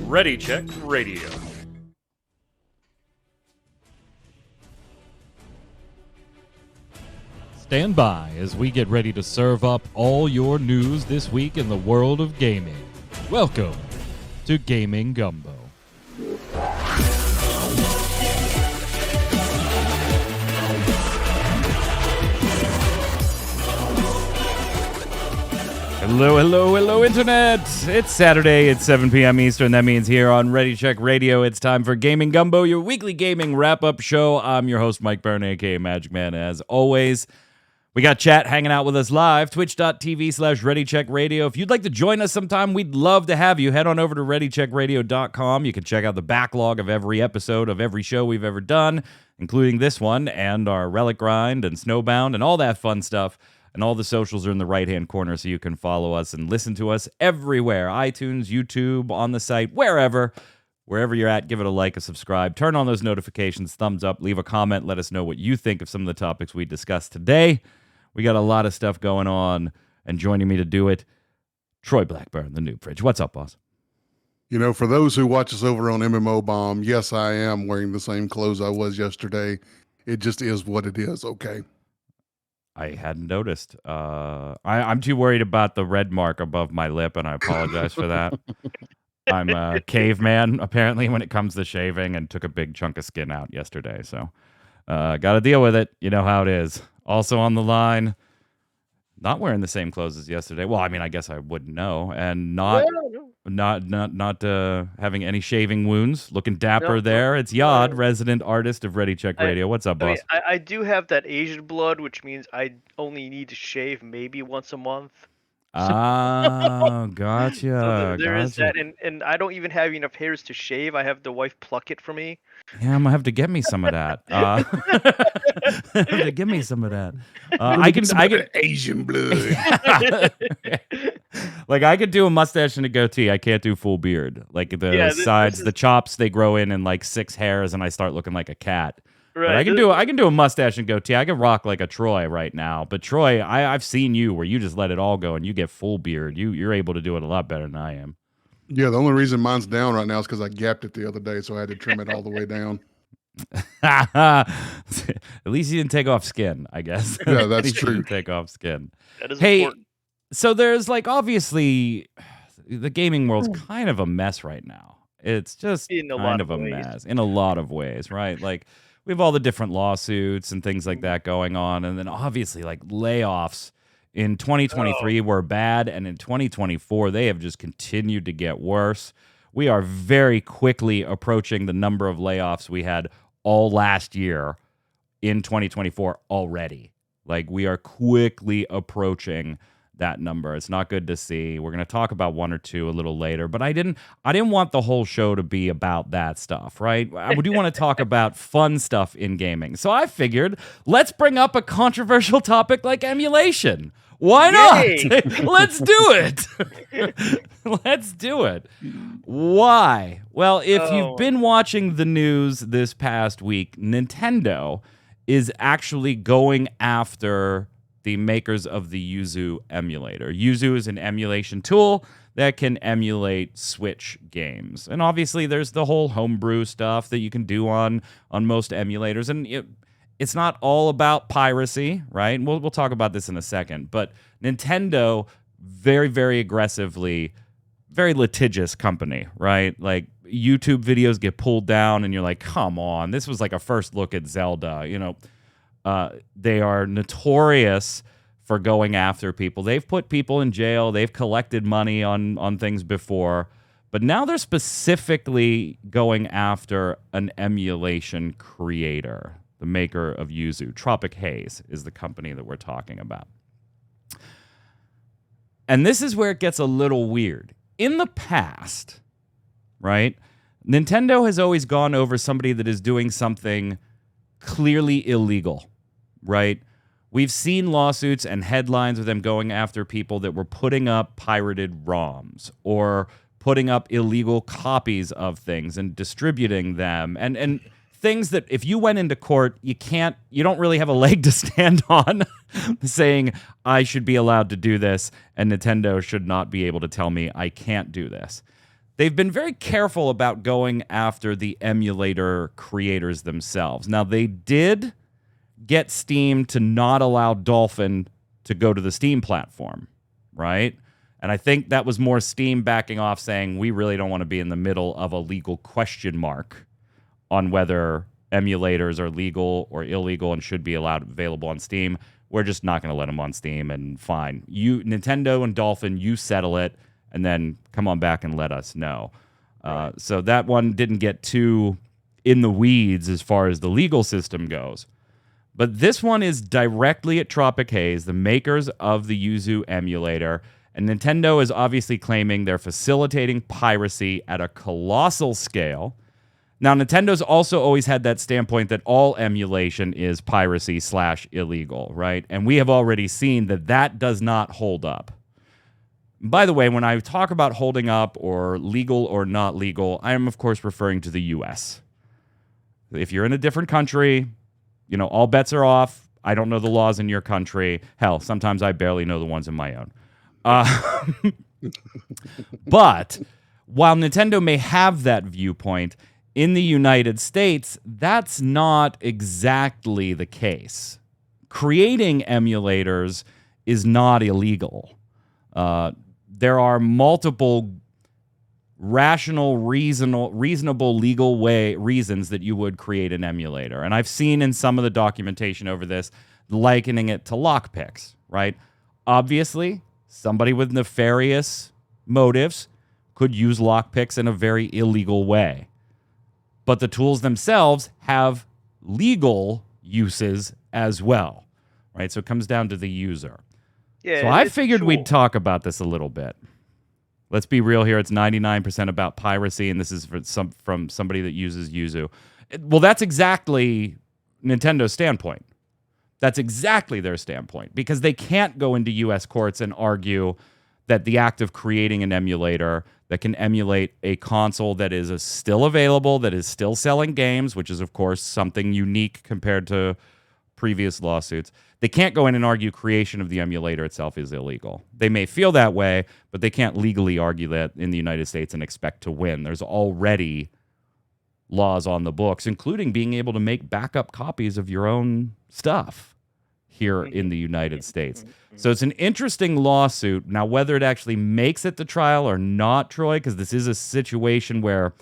Ready Check Radio. Stand by as we get ready to serve up all your news this week in the world of gaming. Welcome to Gaming Gumbo. Hello, Internet! It's Saturday, it's 7 p.m. Eastern. That means here on Ready Check Radio, it's time for Gaming Gumbo, your weekly gaming wrap-up show. I'm your host, Mike Byrne, a.k.a. Magic Man, as always. We got chat hanging out with us live, twitch.tv/ReadyCheckRadio. If you'd like to join us sometime, we'd love to have you. Head on over to ReadyCheckRadio.com. You can check out the backlog of every episode of every show we've ever done, including this one, and our Relic Grind and Snowbound and all that fun stuff. And all the socials are in the right-hand corner, so you can follow us and listen to us everywhere. iTunes, YouTube, on the site, wherever you're at, give it a like, a subscribe, turn on those notifications, thumbs up, leave a comment, let us know what you think of some of the topics we discussed today. We got a lot of stuff going on, and joining me to do it, Troy Blackburn, the Noob Fridge. What's up, boss? You know, for those who watch us over on MMO Bomb, yes, I am wearing the same clothes I was yesterday. It just is what it is, okay? I hadn't noticed. I'm too worried about the red mark above my lip, and I apologize for that. I'm a caveman, apparently, when it comes to shaving, and took a big chunk of skin out yesterday. So, got to deal with it. You know how it is. Also on the line, not wearing the same clothes as yesterday. Well, I mean, I guess I wouldn't know. And not having any shaving wounds. Looking dapper there. It's Yod, resident artist of Ready Check Radio. What's up, boss? I do have that Asian blood, which means I only need to shave maybe once a month. Oh, gotcha. So there is that, and I don't even have enough hairs to shave. I have the wife pluck it for me. Yeah, I'm gonna have to get me some of that. Give me some of that. I can Asian blood. Like I could do a mustache and a goatee. I can't do full beard. Like the sides, the chops, they grow in like 6 hairs, and I start looking like a cat. Right. But I can do a mustache and goatee. I can rock like a Troy right now. But Troy, I've seen you where you just let it all go and you get full beard. You're able to do it a lot better than I am. Yeah, the only reason mine's down right now is because I gapped it the other day, so I had to trim it all the way down. At least you didn't take off skin, I guess. Yeah, that's true. You didn't take off skin. That is important. So there's like obviously the gaming world's kind of a mess right now. It's just kind of a mess in a lot of ways, right? Like we have all the different lawsuits and things like that going on, and then obviously like layoffs in 2023 were bad, and in 2024 they have just continued to get worse. We are very quickly approaching the number of layoffs we had all last year in 2024 already. Like we are quickly approaching that number. It's not good to see. We're going to talk about one or two a little later, but I didn't want the whole show to be about that stuff, right? I do want to talk about fun stuff in gaming. So I figured, let's bring up a controversial topic like emulation. Why not? Let's do it. Let's do it. Why? Well, if you've been watching the news this past week, Nintendo is actually going after the makers of the Yuzu emulator. Yuzu is an emulation tool that can emulate Switch games. And obviously there's the whole homebrew stuff that you can do on most emulators. And it's not all about piracy, right? We'll talk about this in a second. But Nintendo, very, very aggressively, very litigious company, right? Like YouTube videos get pulled down and you're like, come on, this was like a first look at Zelda, you know. They are notorious for going after people. They've put people in jail. They've collected money on things before. But now they're specifically going after an emulation creator, the maker of Yuzu. Tropic Haze is the company that we're talking about. And this is where it gets a little weird. In the past, right, Nintendo has always gone over somebody that is doing something clearly illegal, right? We've seen lawsuits and headlines of them going after people that were putting up pirated ROMs or putting up illegal copies of things and distributing them and things that if you went into court, you don't really have a leg to stand on saying I should be allowed to do this and Nintendo should not be able to tell me I can't do this. They've been very careful about going after the emulator creators themselves. Now, they did get Steam to not allow Dolphin to go to the Steam platform, right? And I think that was more Steam backing off saying, we really don't want to be in the middle of a legal question mark on whether emulators are legal or illegal and should be available on Steam. We're just not going to let them on Steam, and fine. Nintendo and Dolphin, you settle it, and then come on back and let us know. So that one didn't get too in the weeds as far as the legal system goes. But this one is directly at Tropic Haze, the makers of the Yuzu emulator. And Nintendo is obviously claiming they're facilitating piracy at a colossal scale. Now, Nintendo's also always had that standpoint that all emulation is piracy / illegal, right? And we have already seen that that does not hold up. By the way, when I talk about holding up or legal or not legal, I am, of course, referring to the U.S. If you're in a different country, all bets are off. I don't know the laws in your country. Hell, sometimes I barely know the ones in my own. But while Nintendo may have that viewpoint, in the United States, that's not exactly the case. Creating emulators is not illegal. There are multiple rational, reasonable legal reasons that you would create an emulator. And I've seen in some of the documentation over this, likening it to lockpicks, right? Obviously, somebody with nefarious motives could use lockpicks in a very illegal way. But the tools themselves have legal uses as well, right? So it comes down to the user. Yeah, so I figured we'd talk about this a little bit. Let's be real here. It's 99% about piracy, and this is from somebody that uses Yuzu. Well, that's exactly Nintendo's standpoint. That's exactly their standpoint, because they can't go into U.S. courts and argue that the act of creating an emulator that can emulate a console that is still available, that is still selling games, which is, of course, something unique compared to previous lawsuits. They can't go in and argue creation of the emulator itself is illegal. They may feel that way, but they can't legally argue that in the United States and expect to win. There's already laws on the books, including being able to make backup copies of your own stuff here in the United States. So it's an interesting lawsuit. Now, whether it actually makes it to trial or not, Troy, because this is a situation where,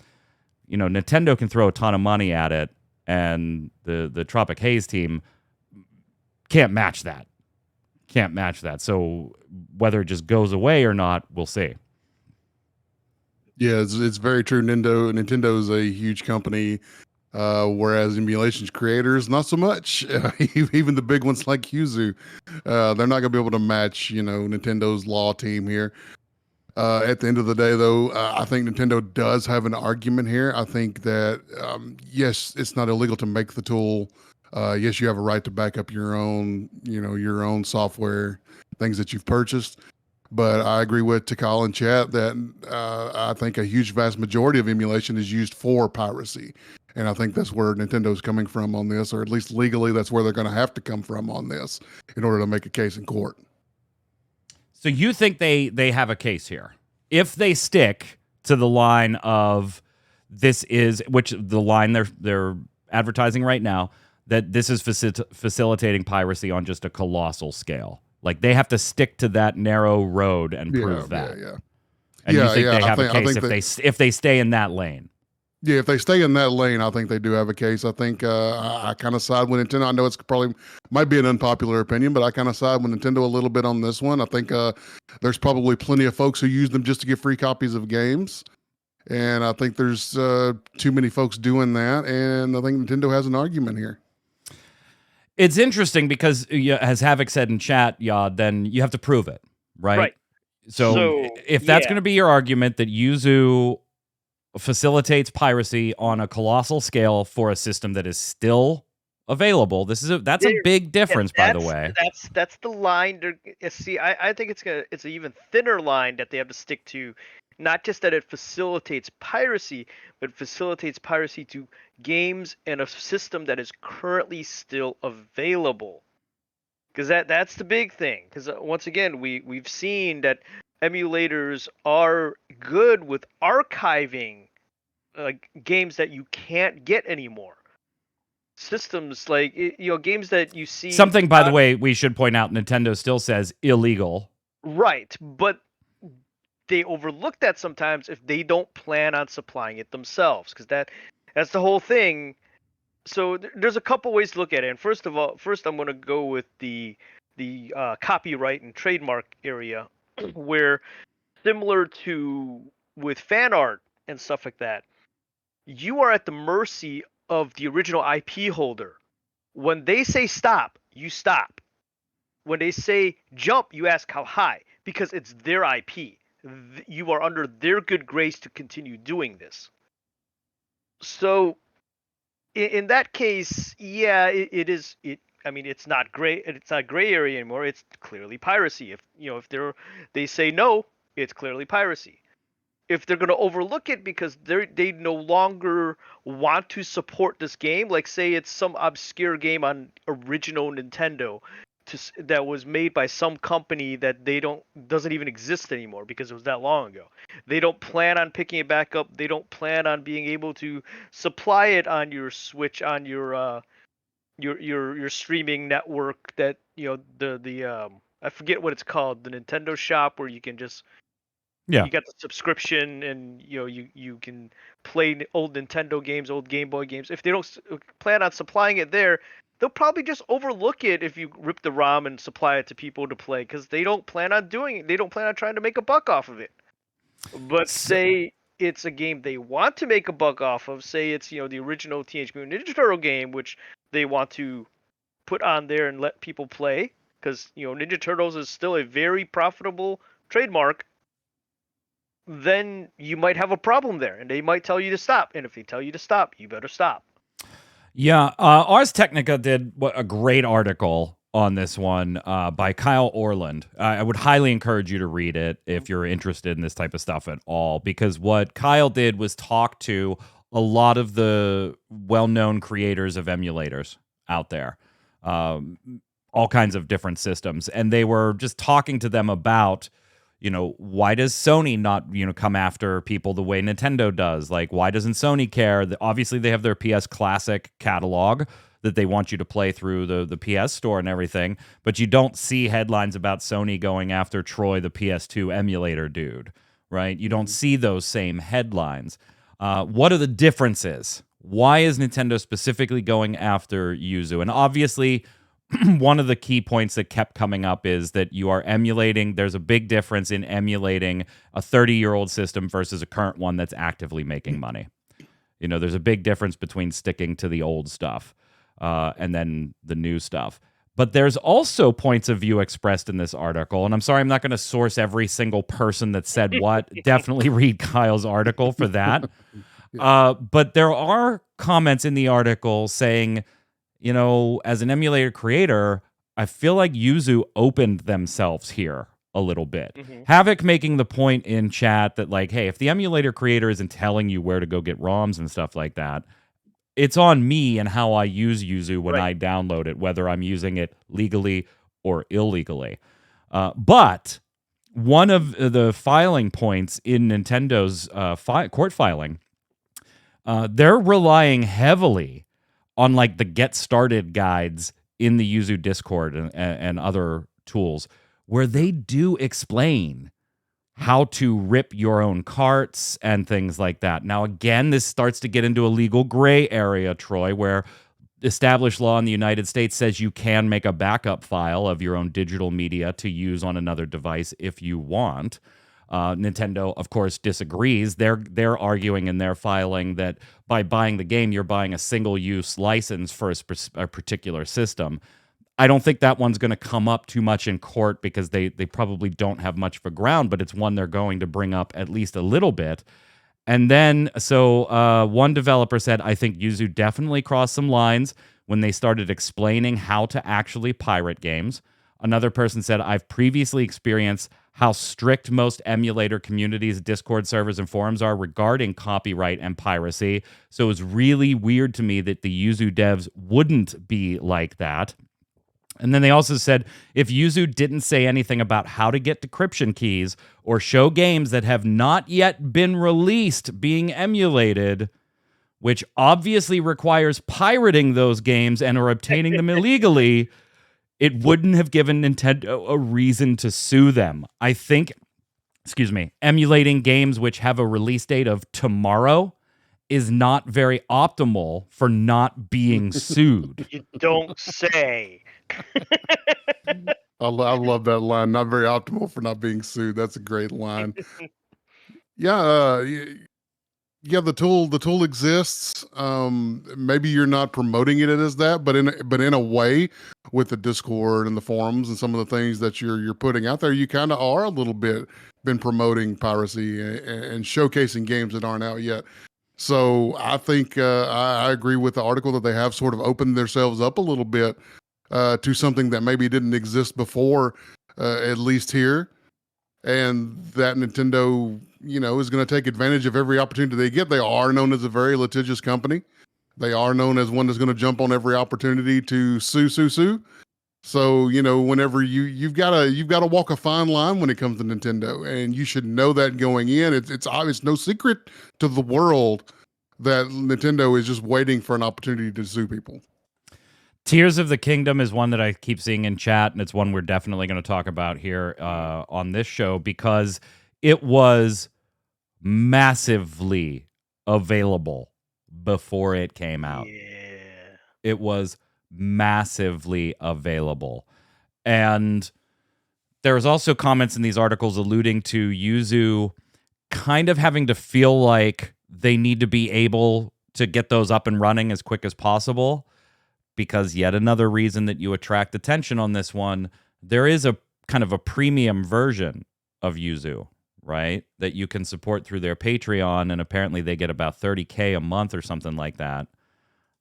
Nintendo can throw a ton of money at it, and the Tropic Haze team can't match that. So whether it just goes away or not, we'll see. Yeah, it's very true. Nintendo is a huge company, whereas emulation's creators, not so much. Even the big ones like Yuzu, they're not going to be able to match, Nintendo's law team here. At the end of the day, though, I think Nintendo does have an argument here. I think that, yes, it's not illegal to make the tool. Yes, you have a right to back up your own, your own software, things that you've purchased. But I agree with Tikal in chat that I think a huge, vast majority of emulation is used for piracy. And I think that's where Nintendo's coming from on this, or at least legally, that's where they're going to have to come from on this in order to make a case in court. So you think they have a case here? If they stick to the line of the line they're advertising right now, that this is facilitating piracy on just a colossal scale. Like, they have to stick to that narrow road and prove that. Yeah. And you think they have a case if they stay in that lane? Yeah, if they stay in that lane, I think they do have a case. I think I kind of side with Nintendo. I know it's probably might be an unpopular opinion, but I kind of side with Nintendo a little bit on this one. I think there's probably plenty of folks who use them just to get free copies of games. And I think there's too many folks doing that. And I think Nintendo has an argument here. It's interesting because, as Havoc said in chat, Yad, then you have to prove it, right? Right. So if that's going to be your argument that Yuzu facilitates piracy on a colossal scale for a system that is still available, that's a big difference, by the way. That's the line. See, I think it's an even thinner line that they have to stick to not just that it facilitates piracy, but facilitates piracy to games and a system that is currently still available. Because that's the big thing. Because once again, we've seen that emulators are good with archiving games that you can't get anymore. Systems like games that you see Something, by the way, we should point out, Nintendo still says illegal. Right, but they overlook that sometimes if they don't plan on supplying it themselves, because that's the whole thing. So there's a couple ways to look at it. And first I'm going to go with the copyright and trademark area, where similar to with fan art and stuff like that, you are at the mercy of the original IP holder. When they say stop, you stop. When they say jump, you ask how high, because it's their IP. You are under their good grace to continue doing this. So in that case, yeah, it is. I mean, it's not gray. It's not gray area anymore. It's clearly piracy. If they say no, it's clearly piracy. If they're going to overlook it because they no longer want to support this game, like say it's some obscure game on original Nintendo that was made by some company that doesn't even exist anymore because it was that long ago. They don't plan on picking it back up. They don't plan on being able to supply it on your Switch, on your streaming network that the I forget what it's called, the Nintendo Shop, where you can just Yeah. you got the subscription, and you can play old Nintendo games, old Game Boy games. If they don't plan on supplying it there, they'll probably just overlook it if you rip the ROM and supply it to people to play, because they don't plan on doing it. They don't plan on trying to make a buck off of it. But say it's a game they want to make a buck off of, say it's the original Teenage Mutant Ninja Turtle game, which they want to put on there and let people play, because Ninja Turtles is still a very profitable trademark, then you might have a problem there, and they might tell you to stop. And if they tell you to stop, you better stop. Yeah, Ars Technica did a great article on this one by Kyle Orland. I would highly encourage you to read it if you're interested in this type of stuff at all, because what Kyle did was talk to a lot of the well-known creators of emulators out there, all kinds of different systems, and they were just talking to them about, why does Sony not, come after people the way Nintendo does? Like, why doesn't Sony care? Obviously, they have their PS Classic catalog that they want you to play through the PS Store and everything, but you don't see headlines about Sony going after Troy, the PS2 emulator dude, right? You don't see those same headlines. What are the differences? Why is Nintendo specifically going after Yuzu? And obviously, one of the key points that kept coming up is that you are emulating. There's a big difference in emulating a 30-year-old system versus a current one that's actively making money. There's a big difference between sticking to the old stuff and then the new stuff. But there's also points of view expressed in this article. And I'm sorry, I'm not going to source every single person that said what. Definitely read Kyle's article for that. But there are comments in the article saying, as an emulator creator, I feel like Yuzu opened themselves here a little bit. Mm-hmm. Havoc making the point in chat that, like, hey, if the emulator creator isn't telling you where to go get ROMs and stuff like that, it's on me and how I use Yuzu when I download it, whether I'm using it legally or illegally. But one of the filing points in Nintendo's court filing, they're relying heavily on like the get started guides in the Yuzu Discord and other tools, where they do explain how to rip your own carts and things like that. Now, again, this starts to get into a legal gray area, Troy, where established law in the United States says you can make a backup file of your own digital media to use on another device if you want. Nintendo, of course, disagrees. They're arguing in their filing that by buying the game, you're buying a single-use license for a particular system. I don't think that one's going to come up too much in court because they probably don't have much of a ground, but it's one they're going to bring up at least a little bit. And then, one developer said, I think Yuzu definitely crossed some lines when they started explaining how to actually pirate games. Another person said, I've previously experienced how strict most emulator communities, Discord servers, and forums are regarding copyright and piracy. So it was really weird to me that the Yuzu devs wouldn't be like that. And then they also said, if Yuzu didn't say anything about how to get decryption keys or show games that have not yet been released being emulated, which obviously requires pirating those games and or obtaining them illegally, it wouldn't have given Nintendo a reason to sue them. I think, emulating games which have a release date of tomorrow is not very optimal for not being sued. You don't say. I love that line. Not very optimal for not being sued. That's a great line. Yeah, the tool exists. Maybe you're not promoting it as that, but in a way, with the Discord and the forums and some of the things that you're putting out there, you kind of are a little bit been promoting piracy and showcasing games that aren't out yet. So I think I agree with the article that they have sort of opened themselves up a little bit to something that maybe didn't exist before, at least here. And that Nintendo, is going to take advantage of every opportunity they get. They are known as a very litigious company. They are known as one that's going to jump on every opportunity to sue. So, whenever you've got to walk a fine line when it comes to Nintendo, and you should know that going in. It's obvious, no secret to the world that Nintendo is just waiting for an opportunity to sue people. Tears of the Kingdom is one that I keep seeing in chat, and it's one we're definitely going to talk about here on this show because it was massively available before it came out. Yeah. It was massively available. And there's also comments in these articles alluding to Yuzu kind of having to feel like they need to be able to get those up and running as quick as possible. Because yet another reason that you attract attention on this one, there is a kind of a premium version of Yuzu, right? That you can support through their Patreon, and apparently they get about $30K a month or something like that.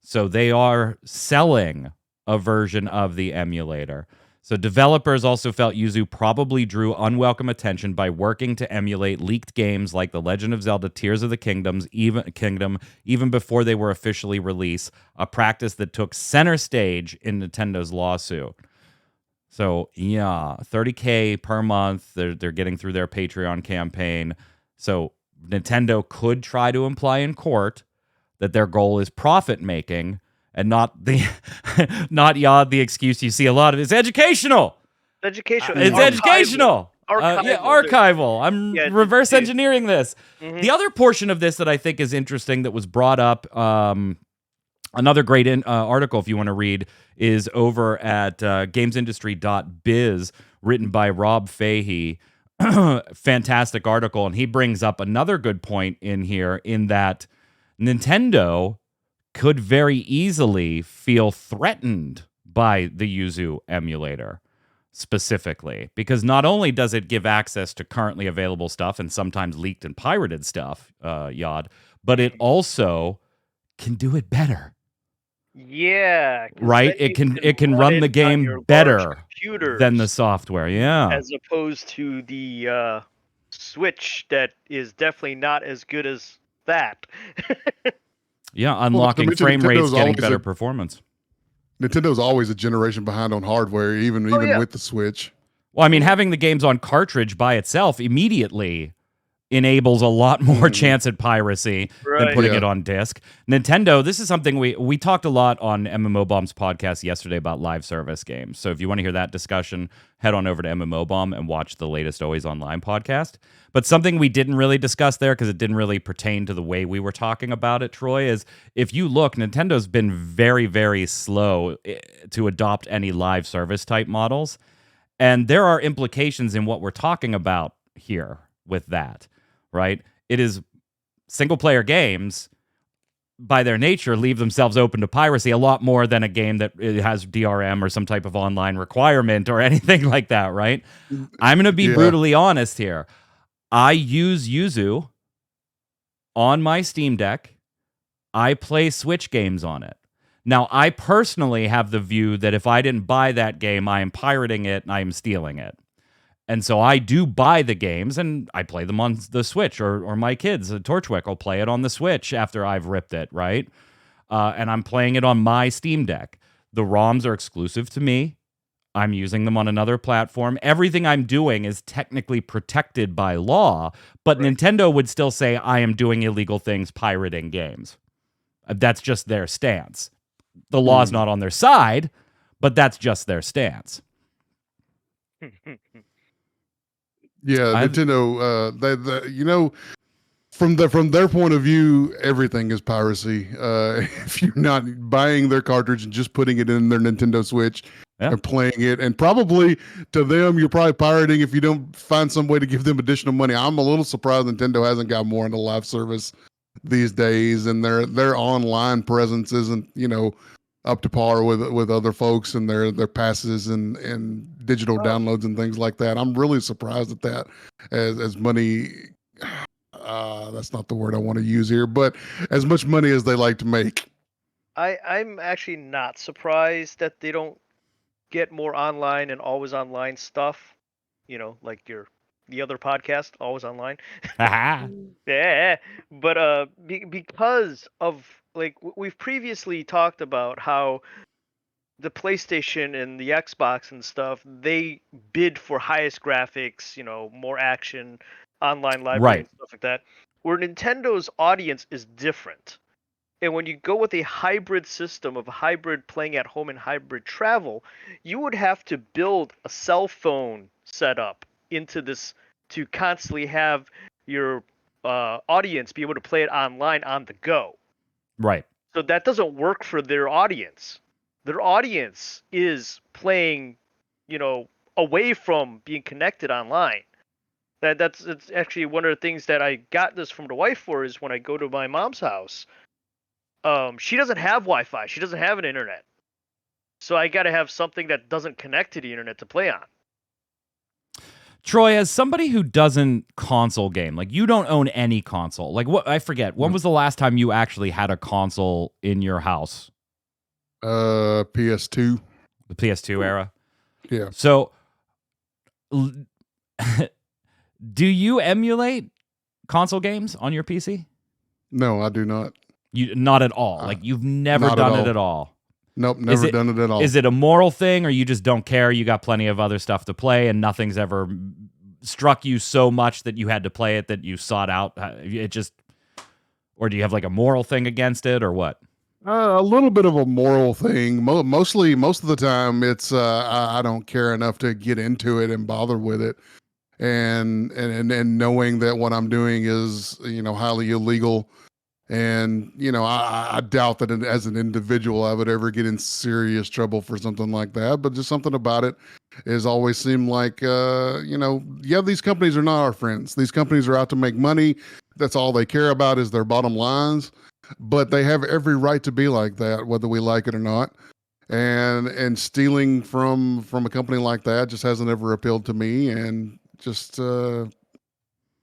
So they are selling a version of the emulator. So developers also felt Yuzu probably drew unwelcome attention by working to emulate leaked games like The Legend of Zelda Tears of the Kingdom, even before they were officially released, a practice that took center stage in Nintendo's lawsuit. So, yeah, $30K per month, they're getting through their Patreon campaign. So Nintendo could try to imply in court that their goal is profit-making, and not the excuse you see a lot of. It's educational. Educational. It's archival. educational. Archival. Archival. I'm reverse engineering this. Mm-hmm. The other portion of this that I think is interesting that was brought up, another great article if you want to read, is over at gamesindustry.biz, written by Rob Fahey. Fantastic article. And he brings up another good point in here in that Nintendo could very easily feel threatened by the Yuzu emulator specifically, because not only does it give access to currently available stuff and sometimes leaked and pirated stuff, but it also can do it better. Yeah. Right? It can run the game better than the software. Yeah. As opposed to the Switch that is definitely not as good as that. Yeah, unlocking frame rates, getting better performance. Nintendo's always a generation behind on hardware, even with the Switch. Well, I mean, having the games on cartridge by itself immediately enables a lot more chance at piracy than putting it on disc. Nintendo, this is something we talked a lot on MMO Bomb's podcast yesterday about live service games. So if you want to hear that discussion, head on over to MMO Bomb and watch the latest Always Online podcast. But something we didn't really discuss there, because it didn't really pertain to the way we were talking about it, Troy, is if you look, Nintendo's been very, very slow to adopt any live service type models. And there are implications in what we're talking about here with that. Right? It is single-player games, by their nature, leave themselves open to piracy a lot more than a game that has DRM or some type of online requirement or anything like that, right? I'm going to be brutally honest here. I use Yuzu on my Steam Deck. I play Switch games on it. Now, I personally have the view that if I didn't buy that game, I am pirating it and I am stealing it. And so I do buy the games and I play them on the Switch, or my kids, Torchwick, will play it on the Switch after I've ripped it, right? And I'm playing it on my Steam Deck. The ROMs are exclusive to me. I'm using them on another platform. Everything I'm doing is technically protected by law, but right. Nintendo would still say I am doing illegal things, pirating games. That's just their stance. The law's not on their side, but that's just their stance. Yeah, Nintendo, from their point of view, everything is piracy. If you're not buying their cartridge and just putting it in their Nintendo Switch and playing it, and probably to them, you're probably pirating if you don't find some way to give them additional money. I'm a little surprised Nintendo hasn't got more into live service these days, and their online presence isn't, up to par with other folks and their passes and digital downloads and things like that. I'm really surprised at that as money. That's not the word I want to use here, but as much money as they like to make. I'm actually not surprised that they don't get more online and always online stuff. Like the other podcast, always online. Yeah, but because of we've previously talked about how the PlayStation and the Xbox and stuff, they bid for highest graphics, more action, online library and stuff like that. Where Nintendo's audience is different. And when you go with a hybrid system of hybrid playing at home and hybrid travel, you would have to build a cell phone setup into this to constantly have your audience be able to play it online on the go. Right. So that doesn't work for their audience. Their audience is playing, away from being connected online. That's actually one of the things that I got this from the wife for is when I go to my mom's house. She doesn't have Wi-Fi. She doesn't have an internet. So I got to have something that doesn't connect to the internet to play on. Troy, as somebody who doesn't console game, like you don't own any console. Like what? I forget. When was the last time you actually had a console in your house? PS2. The PS2 era? Yeah. So do you emulate console games on your PC? No, I do not. You not at all. Like you've never done it at all. Nope, never done it at all. Is it a moral thing, or you just don't care? You got plenty of other stuff to play, and nothing's ever struck you so much that you had to play it that you sought out. It just, or do you have like a moral thing against it, or what? A little bit of a moral thing. Most of the time, it's I don't care enough to get into it and bother with it, and knowing that what I'm doing is highly illegal. And, I doubt that as an individual, I would ever get in serious trouble for something like that. But just something about it has always seemed like, these companies are not our friends. These companies are out to make money. That's all they care about is their bottom lines. But they have every right to be like that, whether we like it or not. And stealing from a company like that just hasn't ever appealed to me, and just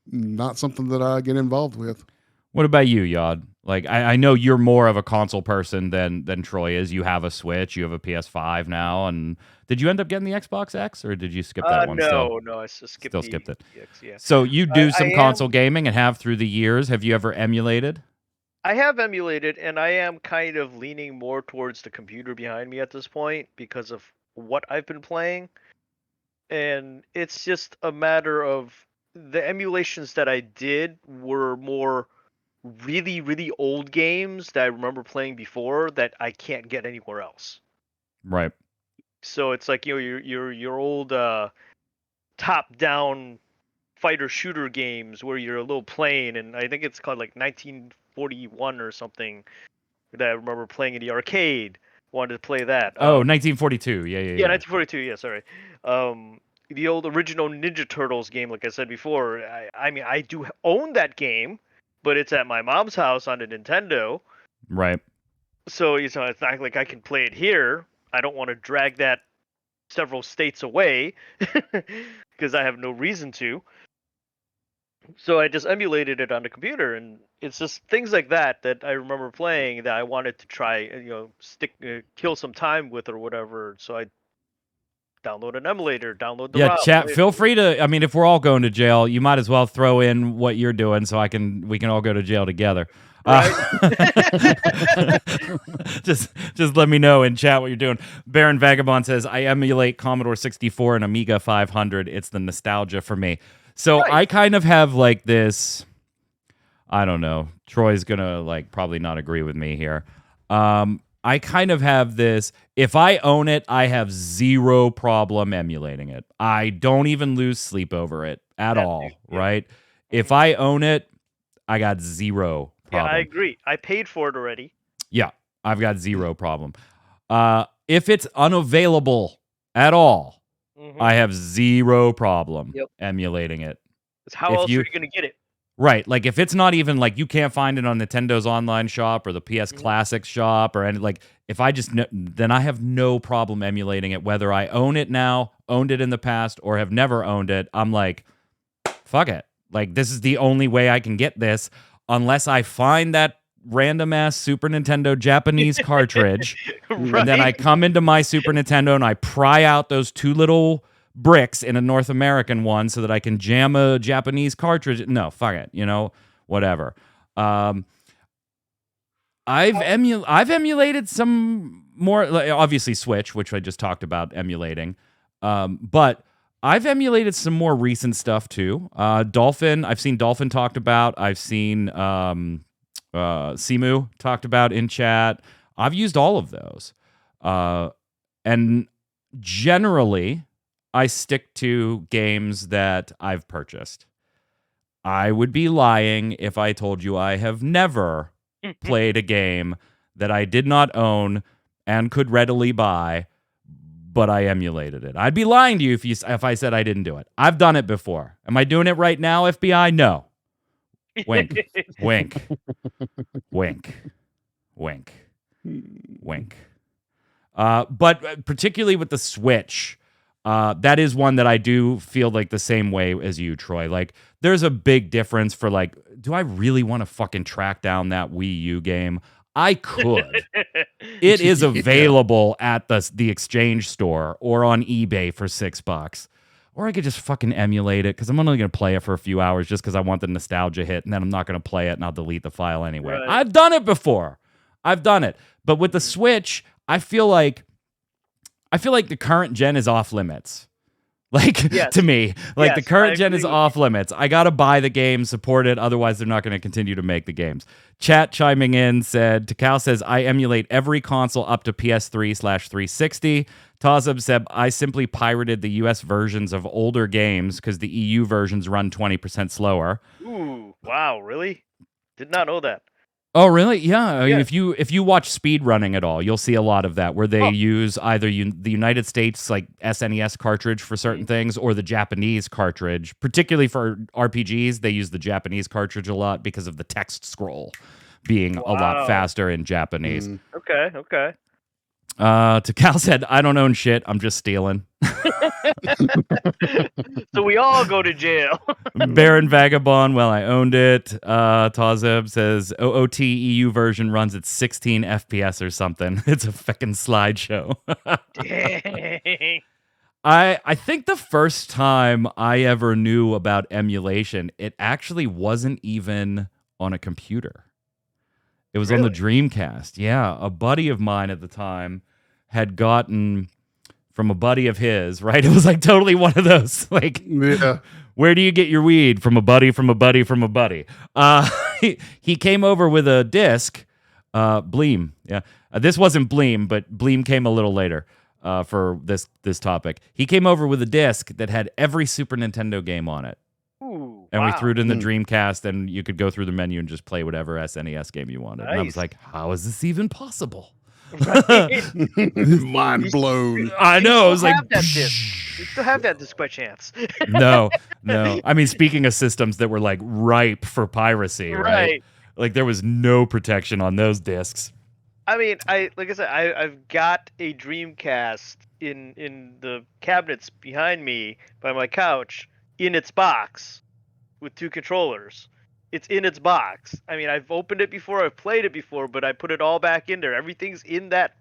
not something that I get involved with. What about you, Yod? Like, I know you're more of a console person than Troy is. You have a Switch, you have a PS5 now, and did you end up getting the Xbox X, or did you skip that one? No, I skipped it. X, yeah. So you do some console gaming and have through the years. Have you ever emulated? I have emulated, and I am kind of leaning more towards the computer behind me at this point because of what I've been playing. And it's just a matter of the emulations that I did were more really, really old games that I remember playing before that I can't get anywhere else. Right. So it's like your old top-down fighter shooter games where you're a little plane, and I think it's called like 1941 or something that I remember playing in the arcade. Wanted to play that. 1942. Yeah. 1942. Yeah, sorry. The old original Ninja Turtles game, like I said before. I mean, I do own that game, but it's at my mom's house on a Nintendo. Right. So it's not like I can play it here. I don't want to drag that several states away because I have no reason to. So I just emulated it on the computer, and it's just things like that that I remember playing that I wanted to try, kill some time with or whatever. So I download an emulator, download the Yeah, ROM. chat. Feel free to. I mean, if we're all going to jail, you might as well throw in what you're doing, so we can all go to jail together. Right. Just let me know in chat what you're doing. Baron Vagabond says, I emulate Commodore 64 and Amiga 500. It's the nostalgia for me. So Right. I kind of have like this, I don't know. Troy's gonna like probably not agree with me here. I kind of have this, if I own it, I have zero problem emulating it. I don't even lose sleep over it at all, right? If I own it, I got zero problem. Yeah, I agree. I paid for it already. Yeah, I've got zero problem. If it's unavailable at all, I have zero problem emulating it. Because how else are you going to get it? Right, like if it's not even like you can't find it on Nintendo's online shop or the PS Classics shop or any like if I just then I have no problem emulating it whether I own it now, owned it in the past, or have never owned it. I'm like, fuck it. Like this is the only way I can get this unless I find that random ass Super Nintendo Japanese cartridge, and then I come into my Super Nintendo and I pry out those two little bricks in a North American one so that I can jam a Japanese cartridge. No, fuck it, whatever. I've emulated some more, obviously Switch, which I just talked about emulating, but I've emulated some more recent stuff too. Dolphin, I've seen Dolphin talked about. I've seen Simu talked about in chat. I've used all of those, and generally I stick to games that I've purchased. I would be lying if I told you I have never played a game that I did not own and could readily buy, but I emulated it. I'd be lying to you if I said I didn't do it. I've done it before. Am I doing it right now, FBI? No. Wink. Wink. Wink. Wink. Wink. But particularly with the Switch, that is one that I do feel like the same way as you, Troy. Like, there's a big difference for like, do I really want to fucking track down that Wii U game? I could. It is available at the exchange store or on eBay for $6. Or I could just fucking emulate it because I'm only going to play it for a few hours just because I want the nostalgia hit, and then I'm not going to play it and I'll delete the file anyway. Right. I've done it before. I've done it. But with the Switch, I feel like the current gen is off limits. Like, yes. To me, like, yes, the current gen is off limits. I got to buy the game, support it. Otherwise, they're not going to continue to make the games. Chat chiming in said, Takal says, I emulate every console up to PS3/360. Tazab said, I simply pirated the US versions of older games because the EU versions run 20% slower. Ooh, wow, really? Did not know that. Oh, really? Yeah. I mean, if you watch speed running at all, you'll see a lot of that where they use either the United States like SNES cartridge for certain things or the Japanese cartridge. Particularly for RPGs, they use the Japanese cartridge a lot because of the text scroll being a lot faster in Japanese. Okay. Takal said, I don't own shit. I'm just stealing. So we all go to jail. Baron Vagabond, well, I owned it. Tazeb says, OOT EU version runs at 16 FPS or something. It's a fucking slideshow. Dang. I think the first time I ever knew about emulation, it actually wasn't even on a computer. It was on the Dreamcast. Yeah, a buddy of mine at the time had gotten from a buddy of his, right? It was like totally one of those, like, where do you get your weed? From a buddy, from a buddy, from a buddy. He came over with a disc, Bleem. Yeah, this wasn't Bleem, but Bleem came a little later for this topic. He came over with a disc that had every Super Nintendo game on it. Ooh, and we threw it in the Dreamcast, and you could go through the menu and just play whatever SNES game you wanted. Nice. And I was like, how is this even possible? Mind blown. I know. I was like, you still have that disc by chance. No. I mean, speaking of systems that were like ripe for piracy, right? Like there was no protection on those discs. I mean, I've got a Dreamcast in the cabinets behind me by my couch in its box. with 2 controllers. It's in its box. I mean, I've opened it before, I've played it before, but I put it all back in there. Everything's in that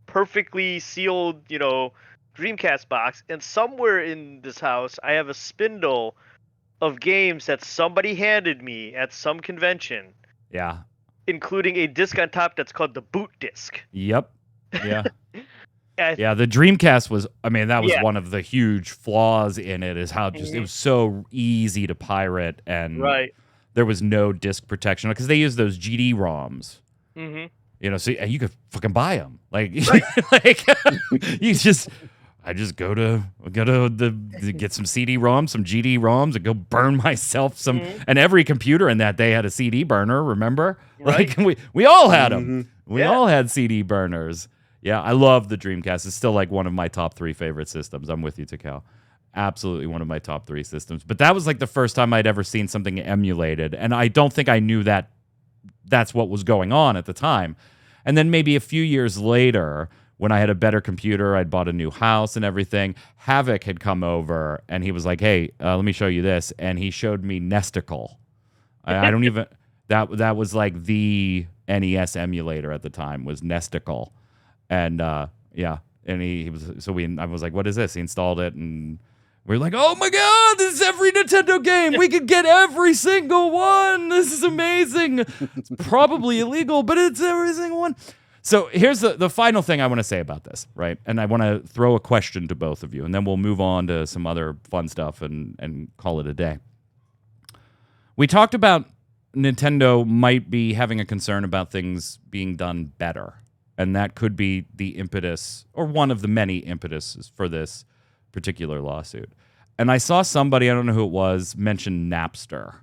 perfectly sealed, Dreamcast box. And somewhere in this house, I have a spindle of games that somebody handed me at some convention. Yeah. Including a disc on top that's called the boot disc. Yep. Yeah. Yeah, the Dreamcast was, that was one of the huge flaws in it, is how just it was so easy to pirate, and there was no disc protection because they used those GD-ROMs. So you could fucking buy them. Like, I just go to get some CD-ROMs, some GD-ROMs, and go burn myself some. And every computer in that day had a CD burner. Remember? Right. Like we all had them. We all had CD burners. Yeah, I love the Dreamcast. It's still like one of my top 3 favorite systems. I'm with you, Takao. Absolutely one of my top 3 systems. But that was like the first time I'd ever seen something emulated, and I don't think I knew that that's what was going on at the time. And then maybe a few years later, when I had a better computer, I'd bought a new house and everything, Havoc had come over, and he was like, hey, let me show you this. And he showed me Nesticle. I don't even... That was like the NES emulator at the time, was Nesticle. And and he was I was like, what is this? He installed it, and we were like, oh my god, this is every Nintendo game. We could get every single one. This is amazing. It's probably illegal, but it's every single one. So here's the final thing I want to say about this, right? And I want to throw a question to both of you, and then we'll move on to some other fun stuff and call it a day. We talked about Nintendo might be having a concern about things being done better. And that could be the impetus, or one of the many impetuses for this particular lawsuit. And I saw somebody, I don't know who it was, mention Napster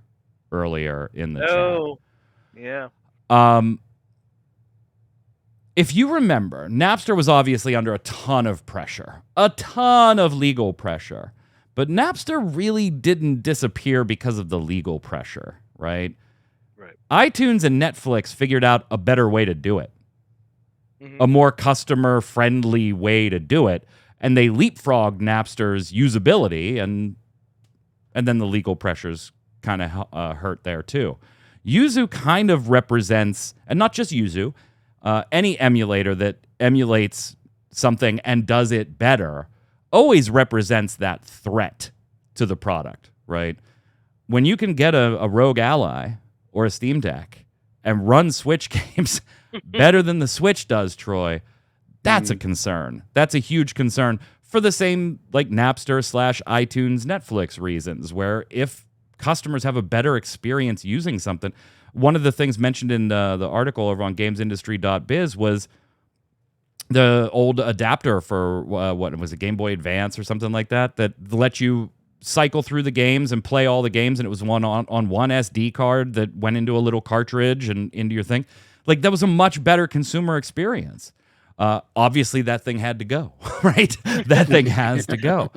earlier in the chat. Oh, yeah. If you remember, Napster was obviously under a ton of pressure, a ton of legal pressure. But Napster really didn't disappear because of the legal pressure, right? Right. iTunes and Netflix figured out a better way to do it. A more customer-friendly way to do it, and they leapfrogged Napster's usability, and then the legal pressures kind of hurt there too. Yuzu kind of represents, and not just Yuzu, any emulator that emulates something and does it better always represents that threat to the product, right? When you can get a Rogue Ally or a Steam Deck and run Switch games better than the Switch does, Troy, that's a concern. That's a huge concern for the same like Napster/iTunes Netflix reasons, where if customers have a better experience using something, one of the things mentioned in the article over on gamesindustry.biz was the old adapter for what was it, Game Boy Advance or something like that let you cycle through the games and play all the games, and it was on one SD card that went into a little cartridge and into your thing. Like, that was a much better consumer experience. Obviously, that thing had to go, right? That thing has to go.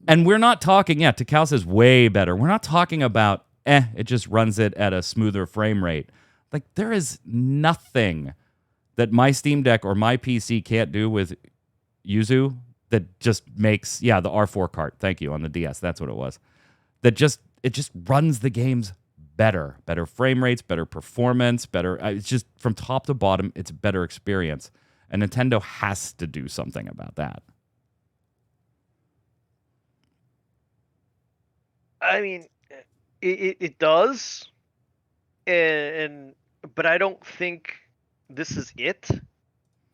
And we're not talking, Takao says way better. We're not talking about, it just runs it at a smoother frame rate. Like, there is nothing that my Steam Deck or my PC can't do with Yuzu that just makes, the R4 cart, thank you, on the DS, that's what it was. It just runs the games better frame rates, better performance, better. It's just from top to bottom, it's a better experience, and Nintendo has to do something about that. I mean, it does, but I don't think this is it,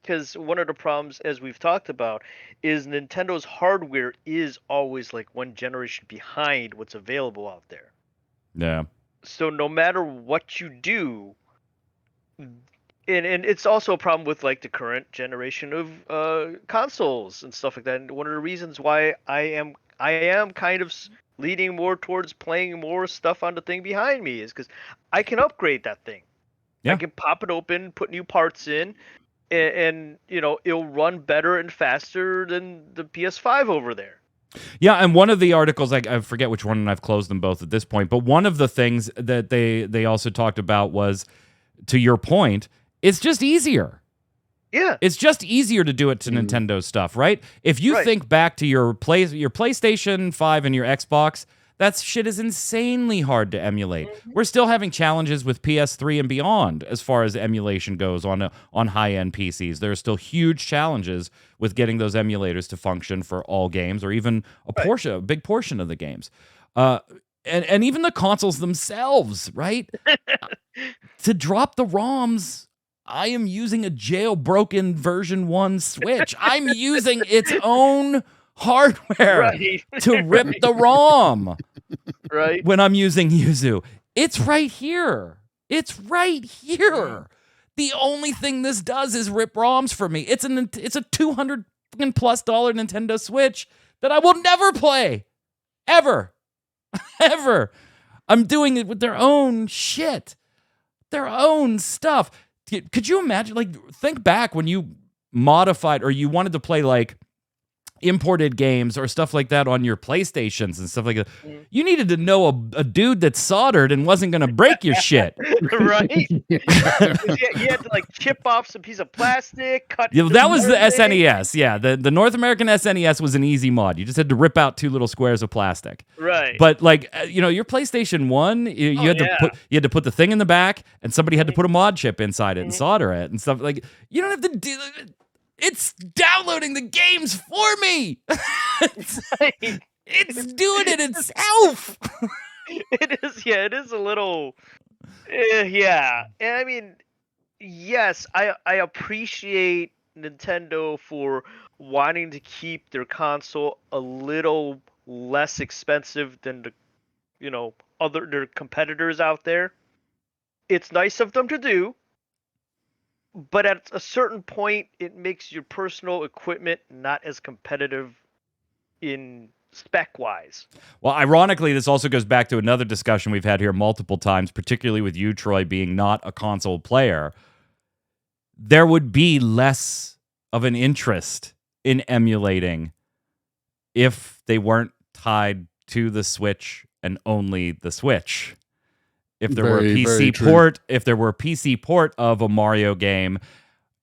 because one of the problems, as we've talked about, is Nintendo's hardware is always like one generation behind what's available out there. Yeah. So no matter what you do, and it's also a problem with like the current generation of consoles and stuff like that. And one of the reasons why I am kind of leaning more towards playing more stuff on the thing behind me is because I can upgrade that thing. Yeah. I can pop it open, put new parts in, and it'll run better and faster than the PS5 over there. Yeah, and one of the articles, I forget which one, and I've closed them both at this point, but one of the things that they also talked about was, to your point, it's just easier. Yeah. It's just easier to do it to Nintendo stuff, right? If you think back to your PlayStation 5 and your Xbox, That shit is insanely hard to emulate. We're still having challenges with PS3 and beyond as far as emulation goes on high-end PCs. There are still huge challenges with getting those emulators to function for all games or even a big portion of the games. And even the consoles themselves, right? To drop the ROMs, I am using a jailbroken version 1 Switch. I'm using its own hardware to rip the ROM when I'm using Yuzu. It's right here. It's right here. The only thing this does is rip ROMs for me. It's a $200+ Nintendo Switch that I will never play. Ever. Ever. I'm doing it with their own shit. Their own stuff. Could you imagine, like, think back when you modified or you wanted to play like imported games or stuff like that on your PlayStations and stuff like that. You needed to know a dude that soldered and wasn't going to break your shit. Right? You had to like chip off some piece of plastic, cut. Yeah, that was the SNES. Yeah, the North American SNES was an easy mod. You just had to rip out 2 little squares of plastic. Right. But like your PlayStation 1, you had to put the thing in the back, and somebody had to put a mod chip inside it and solder it and stuff. Like, you don't have to do. It's downloading the games for me. It's doing it itself. It is. Yeah, it is a little. Yeah, and I mean, yes, I appreciate Nintendo for wanting to keep their console a little less expensive than their competitors out there. It's nice of them to do, but at a certain point, it makes your personal equipment not as competitive in spec-wise. Well, ironically, this also goes back to another discussion we've had here multiple times, particularly with you, Troy, being not a console player. There would be less of an interest in emulating if they weren't tied to the Switch and only the Switch. If there were a PC port, of a Mario game,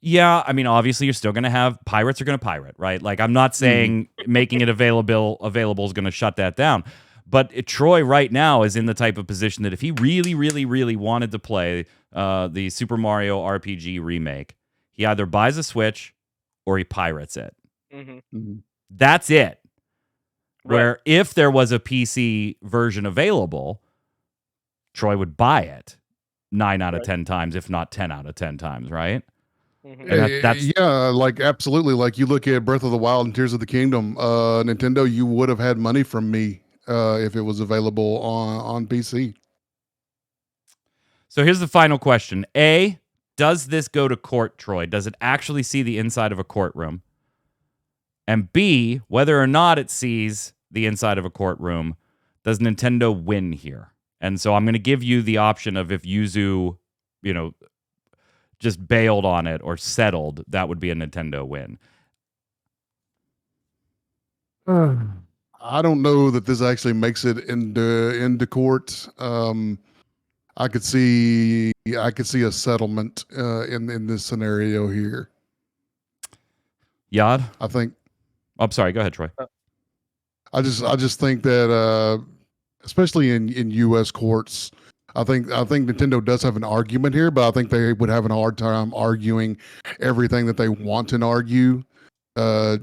yeah, I mean, obviously you're still going to have pirates are going to pirate, right? Like, I'm not saying making it available is going to shut that down. But Troy right now is in the type of position that if he really, really, really wanted to play the Super Mario RPG remake, he either buys a Switch or he pirates it. That's it. Right. Where if there was a PC version available, Troy would buy it 9 out of 10 times, if not 10 out of 10 times, right? Yeah, like absolutely. Like you look at Breath of the Wild and Tears of the Kingdom, Nintendo, you would have had money from me if it was available on PC. So here's the final question. A, does this go to court, Troy? Does it actually see the inside of a courtroom? And B, whether or not it sees the inside of a courtroom, does Nintendo win here? And so I'm going to give you the option of if Yuzu, just bailed on it or settled, that would be a Nintendo win. I don't know that this actually makes it into court. I could see a settlement in this scenario here. Yad? I think. I'm sorry. Go ahead, Troy. I just think that especially in U.S. courts, I think Nintendo does have an argument here, but I think they would have a hard time arguing everything that they want to argue,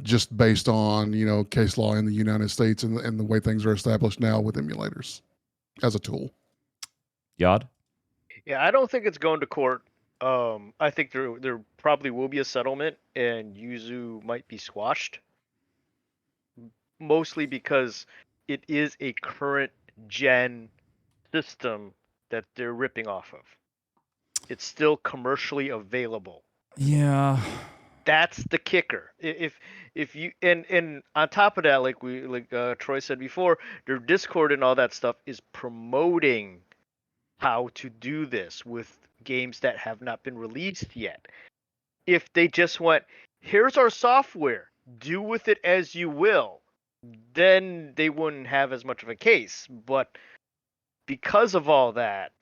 just based on case law in the United States and the way things are established now with emulators as a tool. Yad? Yeah, I don't think it's going to court. I think there probably will be a settlement, and Yuzu might be squashed, mostly because it is a current gen system that they're ripping off of. It's still commercially available. Yeah, that's the kicker. If you and on top of that, like Troy said before, their Discord and all that stuff is promoting how to do this with games that have not been released yet. If they just went, here's our software, do with it as you will, then they wouldn't have as much of a case. But because of all that,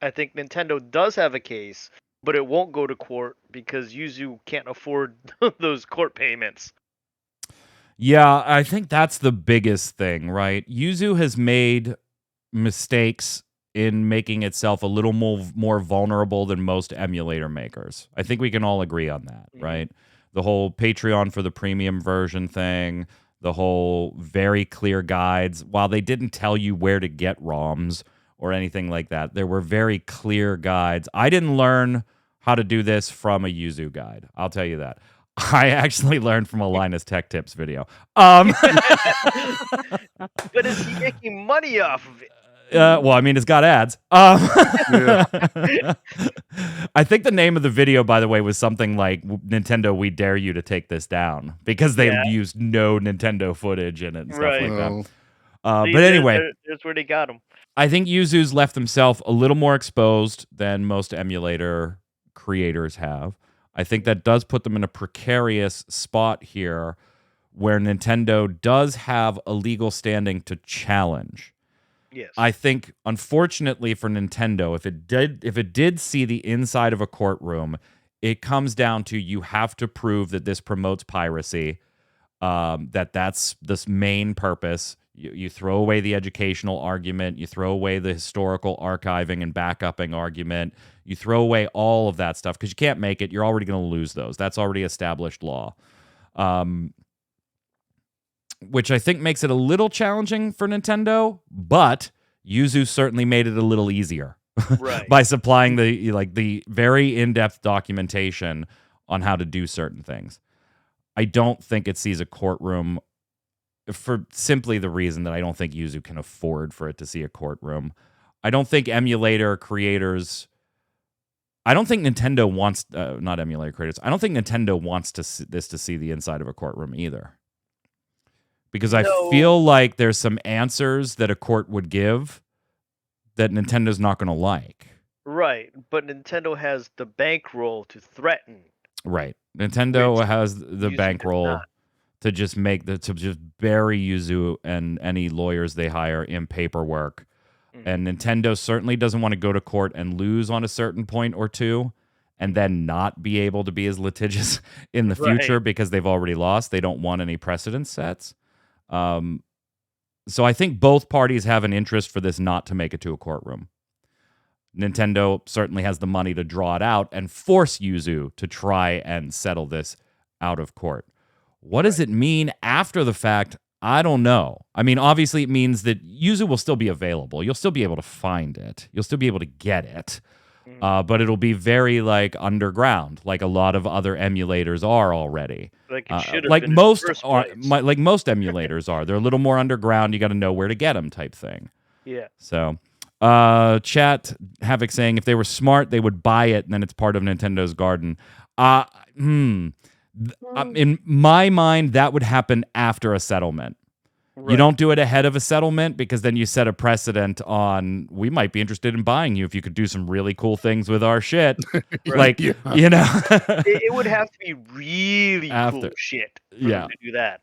I think Nintendo does have a case, but it won't go to court because Yuzu can't afford those court payments. Yeah, I think that's the biggest thing, right? Yuzu has made mistakes in making itself a little more vulnerable than most emulator makers. I think we can all agree on that, right? The whole Patreon for the premium version thing, the whole very clear guides. While they didn't tell you where to get ROMs or anything like that, there were very clear guides. I didn't learn how to do this from a Yuzu guide. I'll tell you that. I actually learned from a Linus Tech Tips video. But is he making money off of it? Well, I mean, it's got ads. Yeah. I think the name of the video, by the way, was something like "Nintendo, we dare you to take this down," because they used no Nintendo footage in it and stuff like that. But anyway, there's where they got him. I think Yuzu's left himself a little more exposed than most emulator creators have. I think that does put them in a precarious spot here where Nintendo does have a legal standing to challenge. Yes. I think, unfortunately for Nintendo, if it did see the inside of a courtroom, it comes down to you have to prove that this promotes piracy, that's this main purpose. You throw away the educational argument. You throw away the historical archiving and backupping argument. You throw away all of that stuff because you can't make it. You're already going to lose those. That's already established law. Which I think makes it a little challenging for Nintendo, but Yuzu certainly made it a little easier by supplying the very in-depth documentation on how to do certain things. I don't think it sees a courtroom for simply the reason that I don't think Yuzu can afford for it to see a courtroom. I don't think emulator creators... I don't think Nintendo wants... not emulator creators. I don't think Nintendo wants this to see the inside of a courtroom either. Because I feel like there's some answers that a court would give that Nintendo's not going to like. Right, but Nintendo has the bankroll to threaten. Right. Nintendo has the bankroll to just bury Yuzu and any lawyers they hire in paperwork. And Nintendo certainly doesn't want to go to court and lose on a certain point or two and then not be able to be as litigious in the future because they've already lost. They don't want any precedent sets. So I think both parties have an interest for this not to make it to a courtroom. Nintendo certainly has the money to draw it out and force Yuzu to try and settle this out of court. What does it mean after the fact? I don't know. I mean, obviously it means that Yuzu will still be available. You'll still be able to find it. You'll still be able to get it. But it'll be very underground, like a lot of other emulators are already. Like most emulators are. They're a little more underground. You got to know where to get them, type thing. Yeah. So, chat Havoc saying if they were smart, they would buy it, and then it's part of Nintendo's garden. In my mind, that would happen after a settlement. You don't do it ahead of a settlement because then you set a precedent on we might be interested in buying you if you could do some really cool things with our shit. You know. It would have to be really cool shit for them to do that.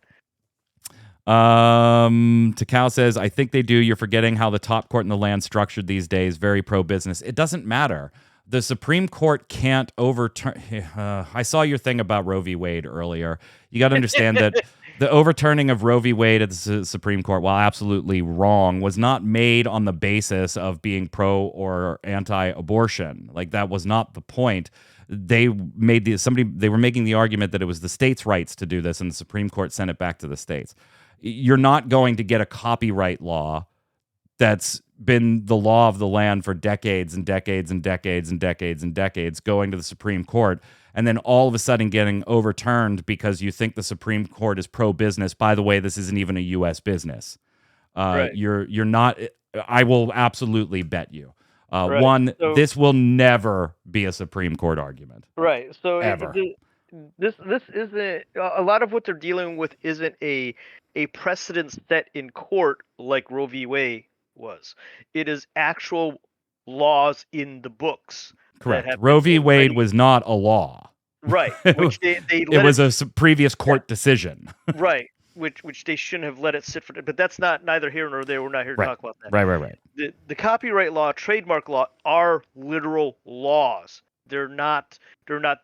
Takao says, I think they do. You're forgetting how the top court in the land structured these days. Very pro-business. It doesn't matter. The Supreme Court can't overturn... I saw your thing about Roe v. Wade earlier. You got to understand that the overturning of Roe v. Wade at the Supreme Court, while absolutely wrong, was not made on the basis of being pro or anti-abortion. Like, that was not the point. They were making the argument that it was the states' rights to do this, and the Supreme Court sent it back to the states. You're not going to get a copyright law that's been the law of the land for decades and decades and decades and decades and decades going to the Supreme Court and then all of a sudden getting overturned because you think the Supreme Court is pro-business. By the way, this isn't even a U.S. business. You're not. I will absolutely bet you. This will never be a Supreme Court argument. Right. So ever. This isn't a lot of what they're dealing with. Isn't a precedent set in court like Roe v. Wade was. It is actual laws in the books. Correct. Roe v. Wade was not a law. Right. Which it was a previous court decision. Right. Which they shouldn't have let it sit for. But that's neither here nor there. We're not here to talk about that. Right. The copyright law, trademark law are literal laws. They're not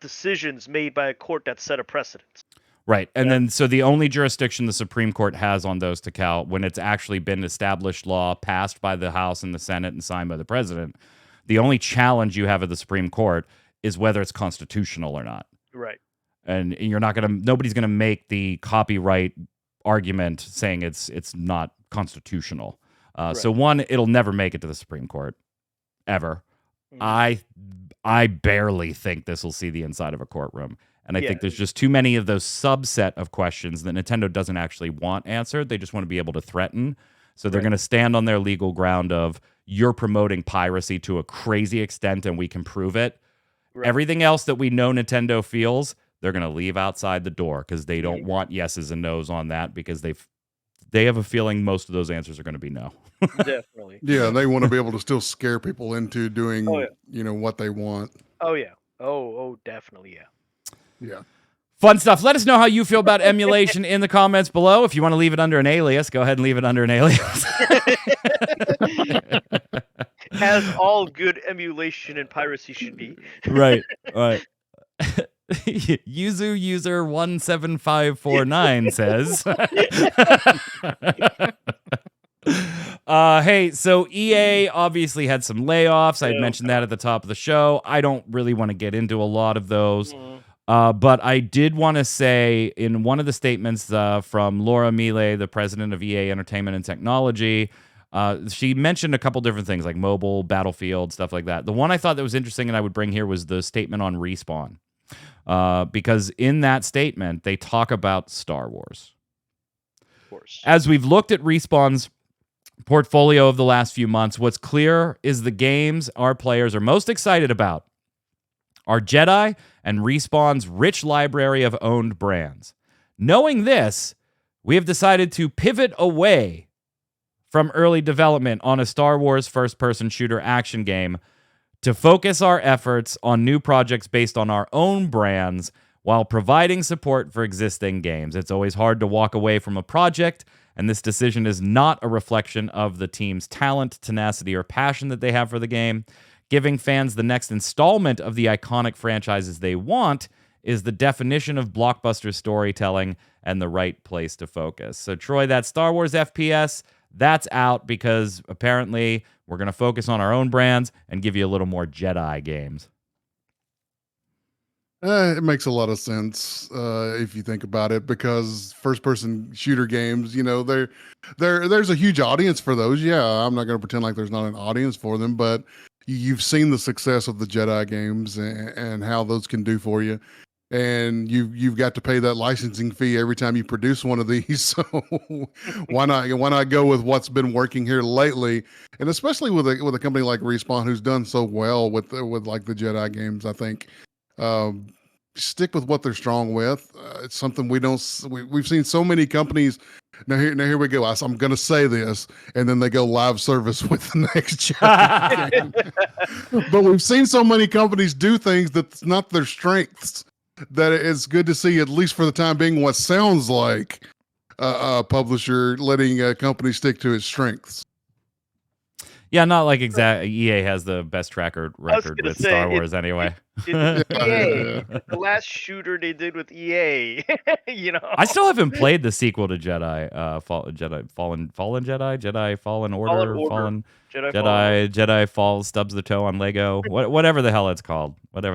decisions made by a court that set a precedent. Right. And then so the only jurisdiction the Supreme Court has on those, Takal, when it's actually been established law passed by the House and the Senate and signed by the president, the only challenge you have at the Supreme Court is whether it's constitutional or not. Right. And nobody's gonna make the copyright argument saying it's not constitutional. So one, it'll never make it to the Supreme Court ever. I barely think this will see the inside of a courtroom. And I think there's just too many of those subset of questions that Nintendo doesn't actually want answered. They just want to be able to threaten. So they're going to stand on their legal ground of you're promoting piracy to a crazy extent and we can prove it. Right. Everything else that we know Nintendo feels, they're going to leave outside the door because they don't want yeses and nos on that because they have a feeling most of those answers are going to be no. Definitely. Yeah, they want to be able to still scare people into doing, what they want. Oh, yeah. Oh, definitely, yeah. Yeah. Fun stuff. Let us know how you feel about emulation in the comments below. If you want to leave it under an alias, go ahead and leave it under an alias. As all good emulation and piracy should be. Right. Yuzu user 17549 says. Hey, so EA obviously had some layoffs. I mentioned that at the top of the show. I don't really want to get into a lot of those. But I did want to say in one of the statements from Laura Miele, the president of EA Entertainment and Technology, she mentioned a couple different things like mobile, Battlefield, stuff like that. The one I thought that was interesting and I would bring here was the statement on Respawn. Because in that statement, they talk about Star Wars. Of course. As we've looked at Respawn's portfolio of the last few months, what's clear is the games our players are most excited about are Jedi and Respawn's rich library of owned brands. Knowing this, we have decided to pivot away from early development on a Star Wars first-person shooter action game to focus our efforts on new projects based on our own brands while providing support for existing games. It's always hard to walk away from a project, and this decision is not a reflection of the team's talent, tenacity, or passion that they have for the game. Giving fans the next installment of the iconic franchises they want is the definition of blockbuster storytelling and the right place to focus. So, Troy, that Star Wars FPS, that's out because apparently we're going to focus on our own brands and give you a little more Jedi games. It makes a lot of sense if you think about it, because first-person shooter games, there's a huge audience for those. Yeah, I'm not going to pretend like there's not an audience for them, but you've seen the success of the Jedi games and how those can do for you, and you've got to pay that licensing fee every time you produce one of these. So why not go with what's been working here lately, and especially with a company like Respawn who's done so well with like the Jedi games. I think stick with what they're strong with. It's something we've seen so many companies. Now here we go. I'm going to say this, and then they go live service with the next Jedi game. But we've seen so many companies do things that's not their strengths, that it's good to see, at least for the time being, what sounds like a publisher letting a company stick to its strengths. Yeah, not like EA has the best record with Star Wars anyway. EA, the last shooter they did with EA, I still haven't played the sequel to Jedi Fallen Order, Jedi Fall stubs the toe on Lego, whatever the hell it's called. I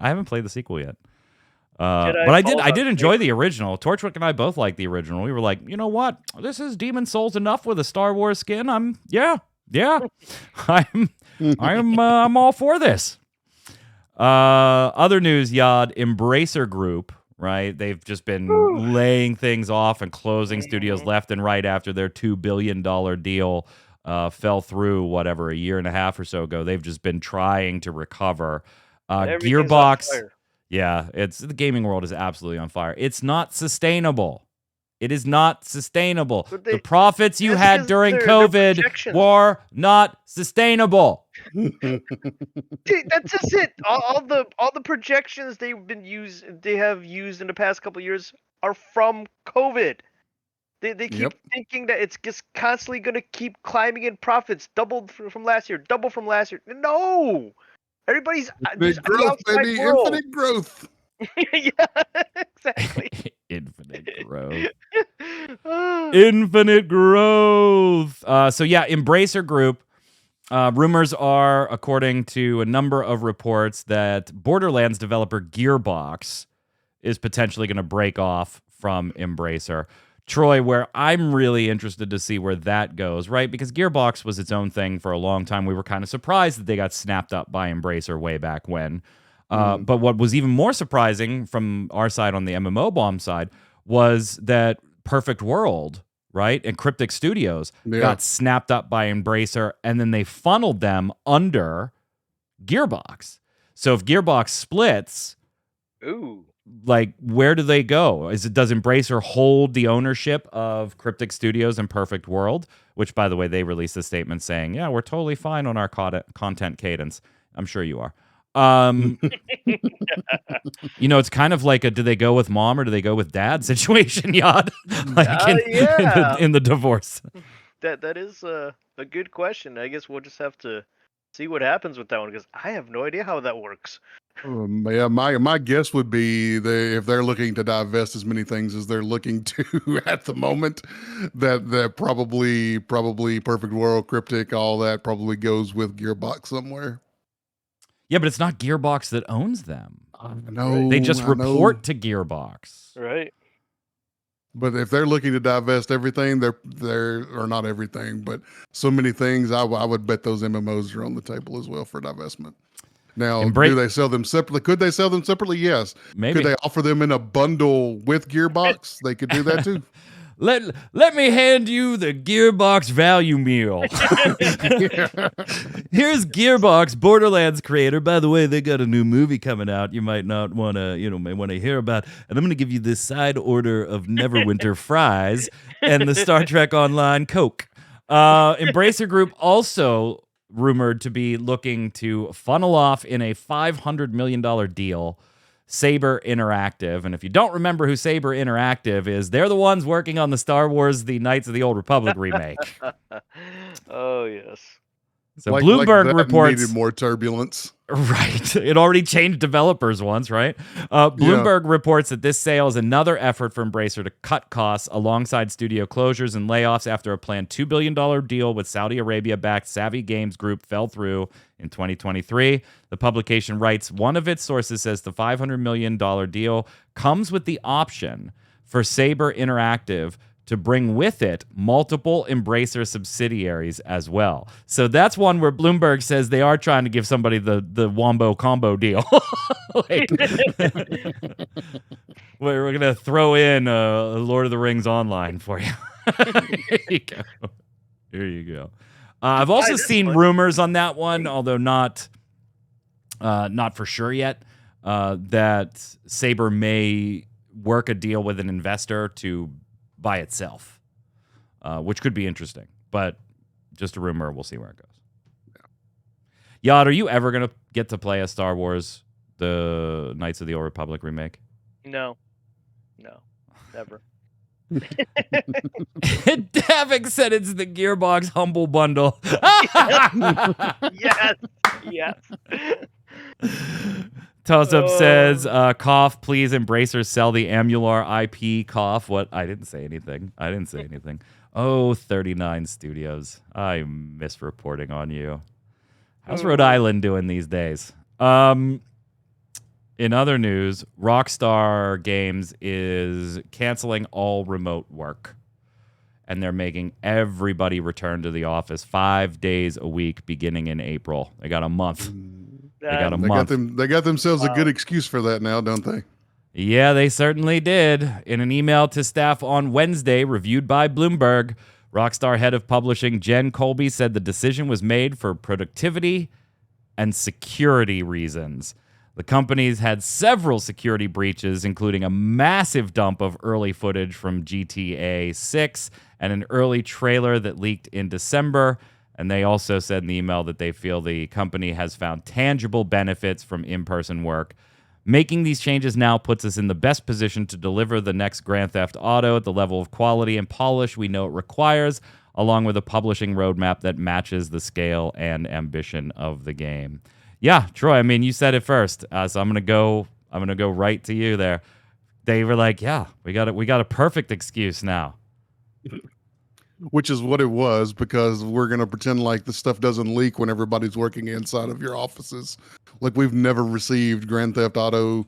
haven't played the sequel yet. But I did enjoy the original. Torchwick and I both liked the original. We were like, you know what? This is Demon Souls enough with a Star Wars skin. I'm all for this. Other news, Yad, Embracer Group, right? They've just been laying things off and closing studios left and right after their $2 billion deal fell through, a year and a half or so ago. They've just been trying to recover. Gearbox, the gaming world is absolutely on fire. It's not sustainable. It is not sustainable. The profits you had during COVID were not sustainable. That's just it. All the projections they have used in the past couple of years are from COVID. They keep thinking that it's just constantly going to keep climbing in profits, doubled from last year, double from last year. No, everybody's big growth, baby, infinite growth. Yeah, exactly. Infinite growth. Infinite growth. So yeah, Embracer Group. Rumors are, according to a number of reports, that Borderlands developer Gearbox is potentially going to break off from Embracer. Troy, where I'm really interested to see where that goes, right? Because Gearbox was its own thing for a long time. We were kind of surprised that they got snapped up by Embracer way back when. But what was even more surprising from our side on the MMO bomb side was that Perfect World, right, and Cryptic Studios got snapped up by Embracer, and then they funneled them under Gearbox. So if Gearbox splits, like, where do they go? Does Embracer hold the ownership of Cryptic Studios and Perfect World? Which, by the way, they released a statement saying, yeah, we're totally fine on our content cadence. I'm sure you are. It's kind of like do they go with mom or do they go with dad situation, Yod? In the divorce. That is a good question. I guess we'll just have to see what happens with that one, because I have no idea how that works. My guess would be if they're looking to divest as many things as they're looking to at the moment, that probably Perfect World, Cryptic, all that probably goes with Gearbox somewhere. Yeah, but it's not Gearbox that owns them. No, they just report to Gearbox. Right. But if they're looking to divest everything, they're or not everything, but so many things, I would bet those MMOs are on the table as well for divestment. Now, do they sell them separately? Could they sell them separately? Yes. Maybe. Could they offer them in a bundle with Gearbox? They could do that too. Let me hand you the Gearbox value meal. Here's Gearbox, Borderlands creator. By the way, they got a new movie coming out. You might not want to, may want to hear about. And I'm going to give you this side order of Neverwinter fries and the Star Trek Online Coke. Embracer Group also rumored to be looking to funnel off in a $500 million deal Saber Interactive. And if you don't remember who Saber Interactive is, they're the ones working on the Star Wars The Knights of the Old Republic remake. Oh, yes. So Bloomberg reports needed more turbulence. Right. It already changed developers once, right? Bloomberg reports that this sale is another effort for Embracer to cut costs alongside studio closures and layoffs after a planned $2 billion deal with Saudi Arabia-backed Savvy Games Group fell through in 2023. The publication writes, one of its sources says the $500 million deal comes with the option for Saber Interactive to bring with it multiple Embracer subsidiaries as well. So that's one where Bloomberg says they are trying to give somebody the Wombo combo deal. We're going to throw in Lord of the Rings Online for you. Here you go. I've also seen rumors on that one, although not for sure yet, that Saber may work a deal with an investor to by itself, which could be interesting, but just a rumor. We'll see where it goes. Yod, are you ever going to get to play a Star Wars, the Knights of the Old Republic remake? No, never. Davik said it's the Gearbox Humble Bundle. Yes. Toss-Up says, cough, please, Embracer sell the Emular IP, cough. What? I didn't say anything. Oh, 39 Studios. I miss reporting on you. How's Rhode Island doing these days? In other news, Rockstar Games is canceling all remote work. And they're making everybody return to the office 5 days a week beginning in April. They got a month. They got themselves a good excuse for that now, don't they? Yeah, they certainly did. In an email to staff on Wednesday, reviewed by Bloomberg, Rockstar head of publishing Jen Colby said the decision was made for productivity and security reasons. The company's had several security breaches, including a massive dump of early footage from GTA 6 and an early trailer that leaked in December. And they also said in the email that they feel the company has found tangible benefits from in-person work. Making these changes now puts us in the best position to deliver the next Grand Theft Auto at the level of quality and polish we know it requires, along with a publishing roadmap that matches the scale and ambition of the game. Yeah, Troy, I mean, you said it first, so I'm gonna go right to you there. they were like, yeah, we got a perfect excuse now. Which is what it was, because we're going to pretend like the stuff doesn't leak when everybody's working inside of your offices. Like we've never received Grand Theft Auto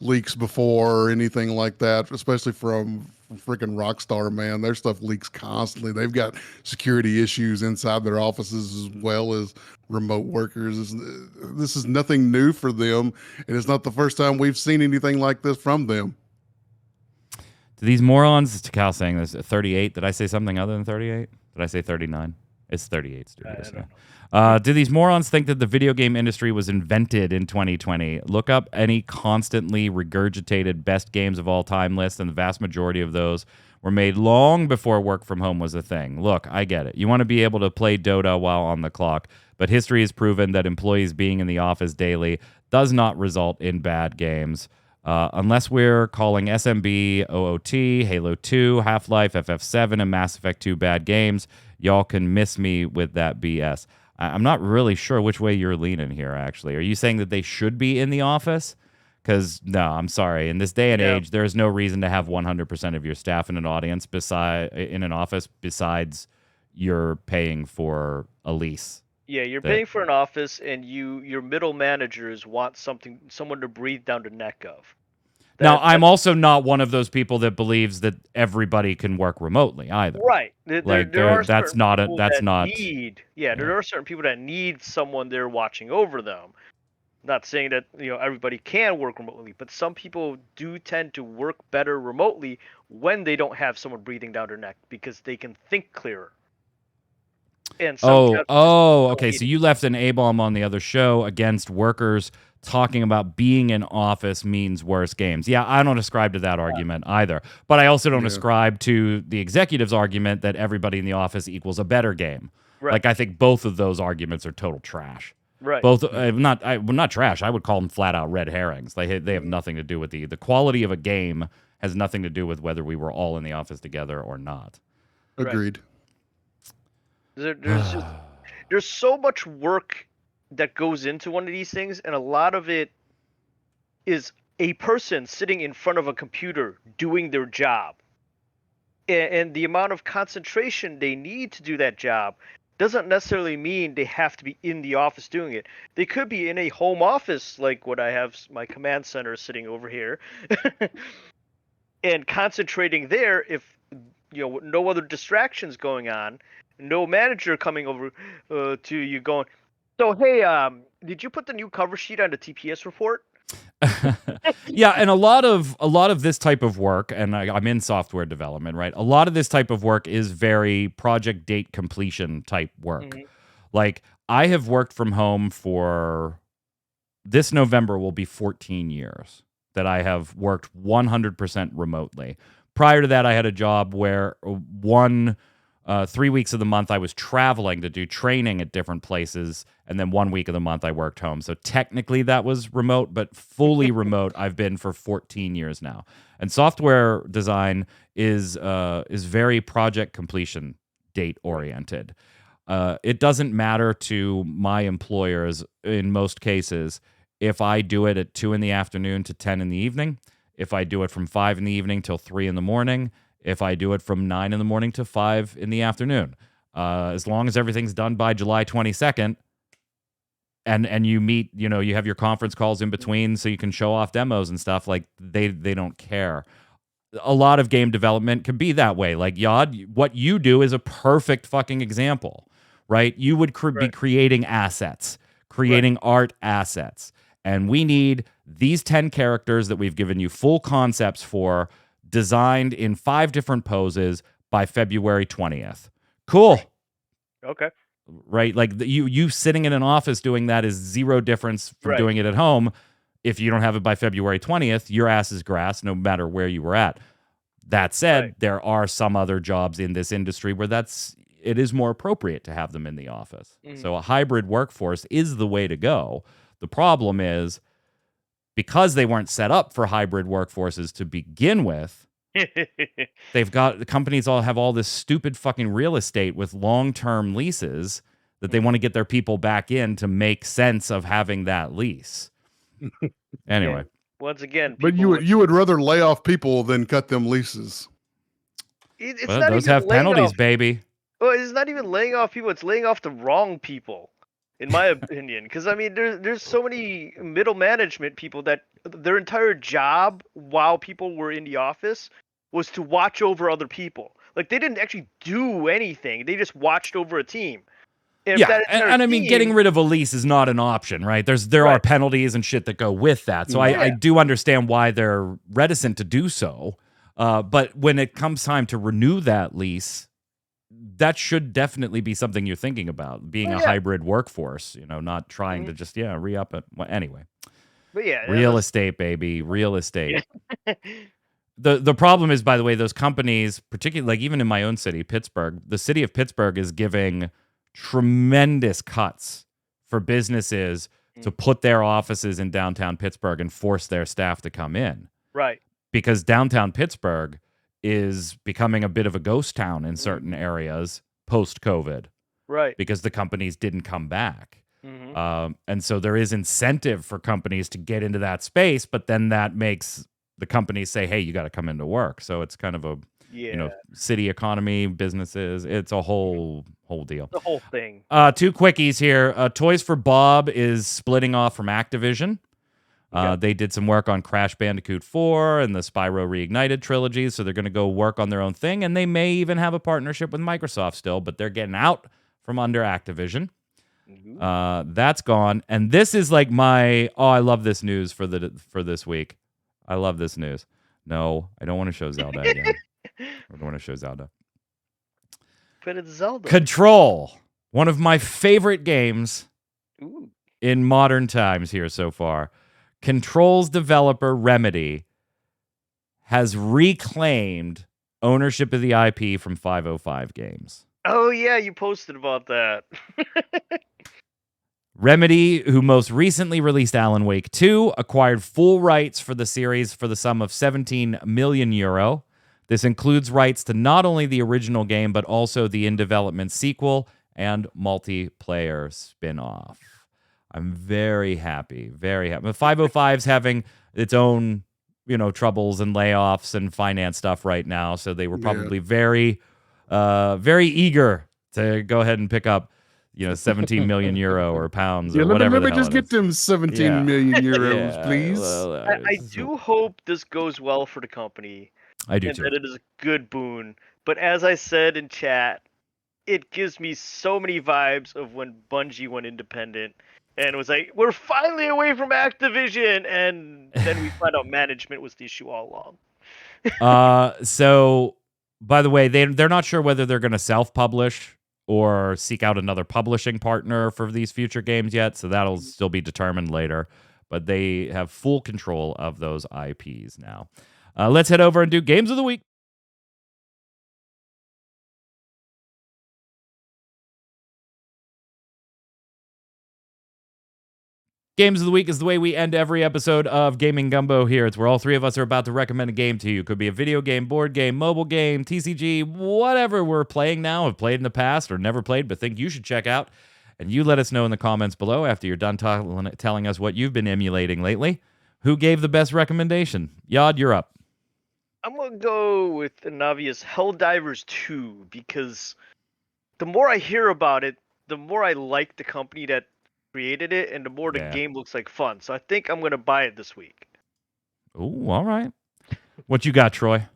leaks before or anything like that, especially from freaking Rockstar, man. Their stuff leaks constantly. They've got security issues inside their offices as well as remote workers. This is nothing new for them, and it's not the first time we've seen anything like this from them. Do these morons, it's Cal saying this, 38, did I say something other than 38? Did I say 39? It's 38 studios. Do these morons think that the video game industry was invented in 2020? Look up any constantly regurgitated best games of all time list, and the vast majority of those were made long before work from home was a thing. Look, I get it. You want to be able to play Dota while on the clock, but history has proven that employees being in the office daily does not result in bad games. Unless we're calling SMB, OOT, Halo 2, Half-Life, FF7, and Mass Effect 2 bad games, y'all can miss me with that BS. I'm not really sure which way you're leaning here, actually. Are you saying that they should be in the office? Because, no, I'm sorry. In this day and age, there is no reason to have 100% of your staff in an audience in an office besides you're paying for a lease. Yeah, you're paying for an office, and your middle managers want someone to breathe down the neck of. Now, I'm also not one of those people that believes that everybody can work remotely either. Right. There are that's certain not people that's that not. there are certain people that need someone there watching over them. Not saying that everybody can work remotely, but some people do tend to work better remotely when they don't have someone breathing down their neck because they can think clearer. And okay. So you left an A-bomb on the other show against workers talking about being in office means worse games. Yeah, I don't ascribe to that argument either. But I also don't ascribe to the executive's argument that everybody in the office equals a better game. Right. Like, I think both of those arguments are total trash. Right. Both not trash. I would call them flat out red herrings. They have nothing to do with the quality of a game has nothing to do with whether we were all in the office together or not. Agreed. There's so much work that goes into one of these things, and a lot of it is a person sitting in front of a computer doing their job. And the amount of concentration they need to do that job doesn't necessarily mean they have to be in the office doing it. They could be in a home office, like what I have my command center sitting over here, and concentrating there if no other distractions going on, no manager coming over to you going, so hey, did you put the new cover sheet on the TPS report? Yeah, and a lot of this type of work, and I'm in software development, right? A lot of this type of work is very project date completion type work. Mm-hmm. Like, I have worked from home for this November will be 14 years that I have worked 100% remotely. Prior to that, I had a job where 3 weeks of the month I was traveling to do training at different places, and then 1 week of the month I worked home. So technically that was remote, but fully remote I've been for 14 years now. And software design is very project completion date oriented. It doesn't matter to my employers in most cases if I do it at 2 in the afternoon to 10 in the evening, if I do it from 5 in the evening till 3 in the morning, if I do it from 9 in the morning to 5 in the afternoon. As long as everything's done by July 22nd, and you meet, you have your conference calls in between so you can show off demos and stuff, like they don't care. A lot of game development can be that way. Like, Yod, what you do is a perfect fucking example, right? You would be creating assets, creating art assets. And we need these 10 characters that we've given you full concepts for, designed in 5 different poses by February 20th. Cool. Okay. Right? Like, you sitting in an office doing that is zero difference from doing it at home. If you don't have it by February 20th, your ass is grass no matter where you were at. That said, there are some other jobs in this industry where it is more appropriate to have them in the office. So a hybrid workforce is the way to go. The problem is, because they weren't set up for hybrid workforces to begin with, the companies all have all this stupid fucking real estate with long-term leases that they want to get their people back in to make sense of having that lease. Anyway. once again, But you would rather lay off people than cut them leases. It's Well, not those even have laying penalties, off. baby. Well, it's not even laying off people. It's laying off the wrong people, in my opinion. Because I mean, there's so many middle management people that their entire job while people were in the office was to watch over other people. Like they didn't actually do anything. They just watched over a team. And if Yeah, that entire and I mean, getting team- rid of a lease is not an option, right? There are Right. penalties and shit that go with that. So Yeah. I do understand why they're reticent to do so. But when it comes time to renew that lease, that should definitely be something you're thinking about, being a hybrid workforce, not trying to just, re-up it. Well, anyway, But yeah, real estate, baby, real estate. The problem is, by the way, those companies, particularly like even in my own city, Pittsburgh, the city of Pittsburgh is giving tremendous cuts for businesses to put their offices in downtown Pittsburgh and force their staff to come in. Right. Because downtown Pittsburgh is becoming a bit of a ghost town in certain areas post-COVID. Right. Because the companies didn't come back. Mm-hmm. And so there is incentive for companies to get into that space, but then that makes the companies say, hey, you got to come into work. So it's kind of a, city economy, businesses. It's a whole deal. The whole thing. Two quickies here. Toys for Bob is splitting off from Activision. They did some work on Crash Bandicoot 4 and the Spyro Reignited trilogy, so they're going to go work on their own thing, and they may even have a partnership with Microsoft still, but they're getting out from under Activision. That's gone, and this is like I love this news for this week. I love this news. No, I don't want to show Zelda again. I don't want to show Zelda. But it's Zelda. Control, one of my favorite games Ooh. in modern times here so far. Control's developer Remedy has reclaimed ownership of the IP from 505 Games. Oh yeah, you posted about that. Remedy, who most recently released Alan Wake 2, acquired full rights for the series for the sum of 17 million euro. This includes rights to not only the original game, but also the in-development sequel and multiplayer spin-off. I'm very happy, very happy. 505's having its own, troubles and layoffs and finance stuff right now, so they were probably very, very eager to go ahead and pick up, 17 million euro or pounds or whatever. Let me just get them 17 million euros, please. Well, I do hope this goes well for the company. I do and too. that it is a good boon. But as I said in chat, it gives me so many vibes of when Bungie went independent and was like, we're finally away from Activision, and then we find out management was the issue all along. So, by the way, they're not sure whether they're going to self-publish or seek out another publishing partner for these future games yet, so that'll still be determined later. But they have full control of those IPs now. Let's head over and do Games of the Week. Games of the Week is the way we end every episode of Gaming Gumbo here. It's where all three of us are about to recommend a game to you. Could be a video game, board game, mobile game, TCG, whatever we're playing now, have played in the past, or never played, but think you should check out. And you let us know in the comments below after you're done telling us what you've been emulating lately. Who gave the best recommendation? Yod, you're up. I'm going to go with an obvious Helldivers 2, because the more I hear about it, the more I like the company that created it, and the more the game looks like fun. So I think I'm going to buy it this week. Ooh, all right. What you got, Troy?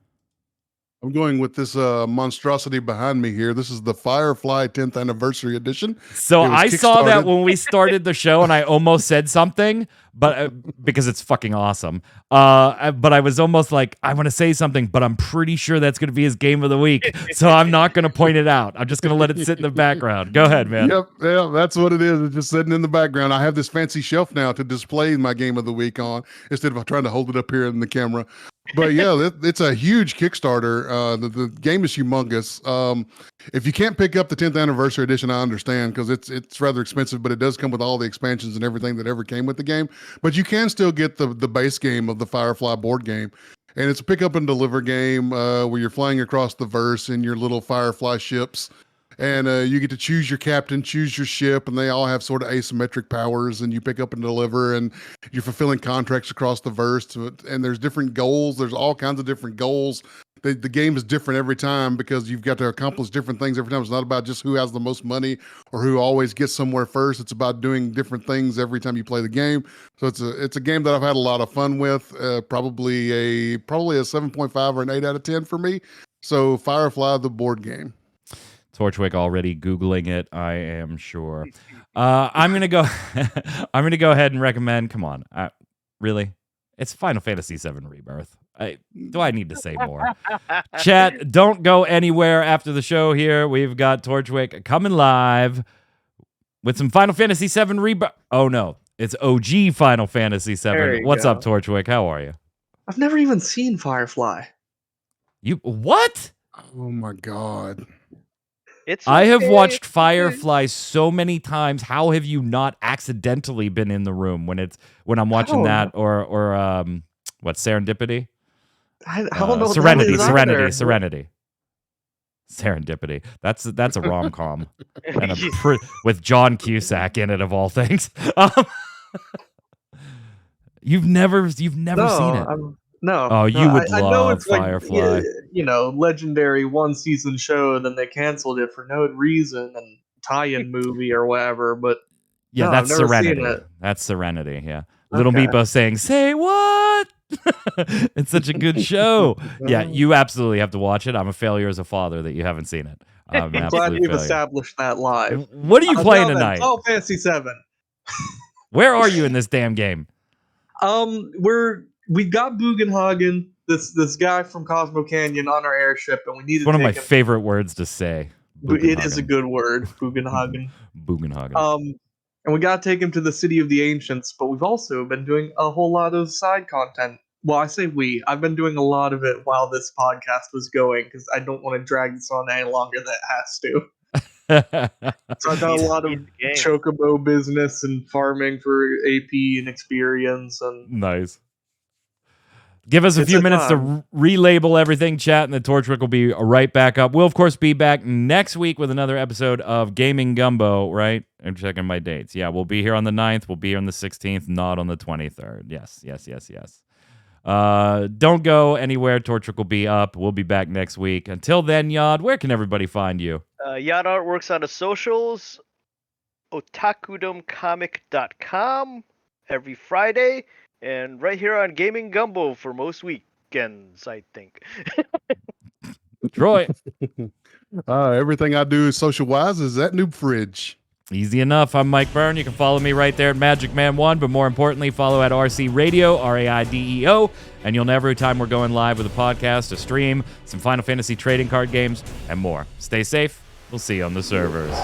I'm going with this monstrosity behind me here. This is the Firefly 10th Anniversary Edition. So I saw that when we started the show, and I almost said something, but because it's fucking awesome. But I was almost like, I want to say something, but I'm pretty sure that's going to be his game of the week. So I'm not going to point it out. I'm just going to let it sit in the background. Go ahead, man. Yep, that's what it is. It's just sitting in the background. I have this fancy shelf now to display my game of the week on instead of trying to hold it up here in the camera. But yeah, it's a huge Kickstarter. The game is humongous. If you can't pick up the 10th Anniversary Edition, I understand, because it's rather expensive, but it does come with all the expansions and everything that ever came with the game. But you can still get the base game of the Firefly board game. And it's a pick up and deliver game where you're flying across the verse in your little Firefly ships. And you get to choose your captain, choose your ship, and they all have sort of asymmetric powers. And you pick up and deliver, and you're fulfilling contracts across the verse. And there's different goals. There's all kinds of different goals. The game is different every time because you've got to accomplish different things every time. It's not about just who has the most money or who always gets somewhere first. It's about doing different things every time you play the game. So it's a game that I've had a lot of fun with. Probably a 7.5 or an 8 out of 10 for me. So Firefly, the board game. Torchwick already Googling it, I am sure. I'm gonna go. I'm gonna go ahead and recommend. Come on, really? It's Final Fantasy VII Rebirth. Do I need to say more? Chat, don't go anywhere after the show. Here we've got Torchwick coming live with some Final Fantasy VII Rebirth. Oh no, it's OG Final Fantasy VII. What's up, Torchwick? How are you? I've never even seen Firefly. You what? Oh my god. I have watched Firefly so many times. How have you not accidentally been in the room when I'm watching that or what, Serendipity? I don't know. Serenity. Serendipity. That's a rom-com and with John Cusack in it of all things. You've never seen it. No. Oh, you would love I know it's Firefly. Like, legendary one-season show, then they canceled it for no reason, and tie-in movie or whatever, but yeah, no, that's I've never Serenity. seen it. That's Serenity, yeah. Little Meepo saying, "Say what?" It's such a good show. Yeah, you absolutely have to watch it. I'm a failure as a father that you haven't seen it. I'm glad you've established that live. What are you playing tonight? Final Fantasy VII. Where are you in this damn game? We got Bugenhagen, this guy from Cosmo Canyon, on our airship, and we needed. One of my favorite words to say. It is a good word, Bugenhagen. Bugenhagen. And we got to take him to the City of the Ancients, but we've also been doing a whole lot of side content. Well, I say we. I've been doing a lot of it while this podcast was going, because I don't want to drag this on any longer than it has to. So I've done a lot of chocobo business and farming for AP and experience. And nice. Give us a few minutes to relabel everything, chat, and the Torchwick will be right back up. We'll, of course, be back next week with another episode of Gaming Gumbo, right? I'm checking my dates. Yeah, we'll be here on the 9th. We'll be here on the 16th, not on the 23rd. Yes. Don't go anywhere. Torchwick will be up. We'll be back next week. Until then, Yod, where can everybody find you? Yod Artworks on the socials, otakudomcomic.com every Friday. And right here on Gaming Gumbo for most weekends, I think. Troy. Everything I do social-wise is at Noob Fridge. Easy enough. I'm Mike Byrne. You can follow me right there at Magic Man 1, but more importantly, follow at RC Raideo, RAIDEO, and you'll know every time we're going live with a podcast, a stream, some Final Fantasy trading card games, and more. Stay safe. We'll see you on the servers.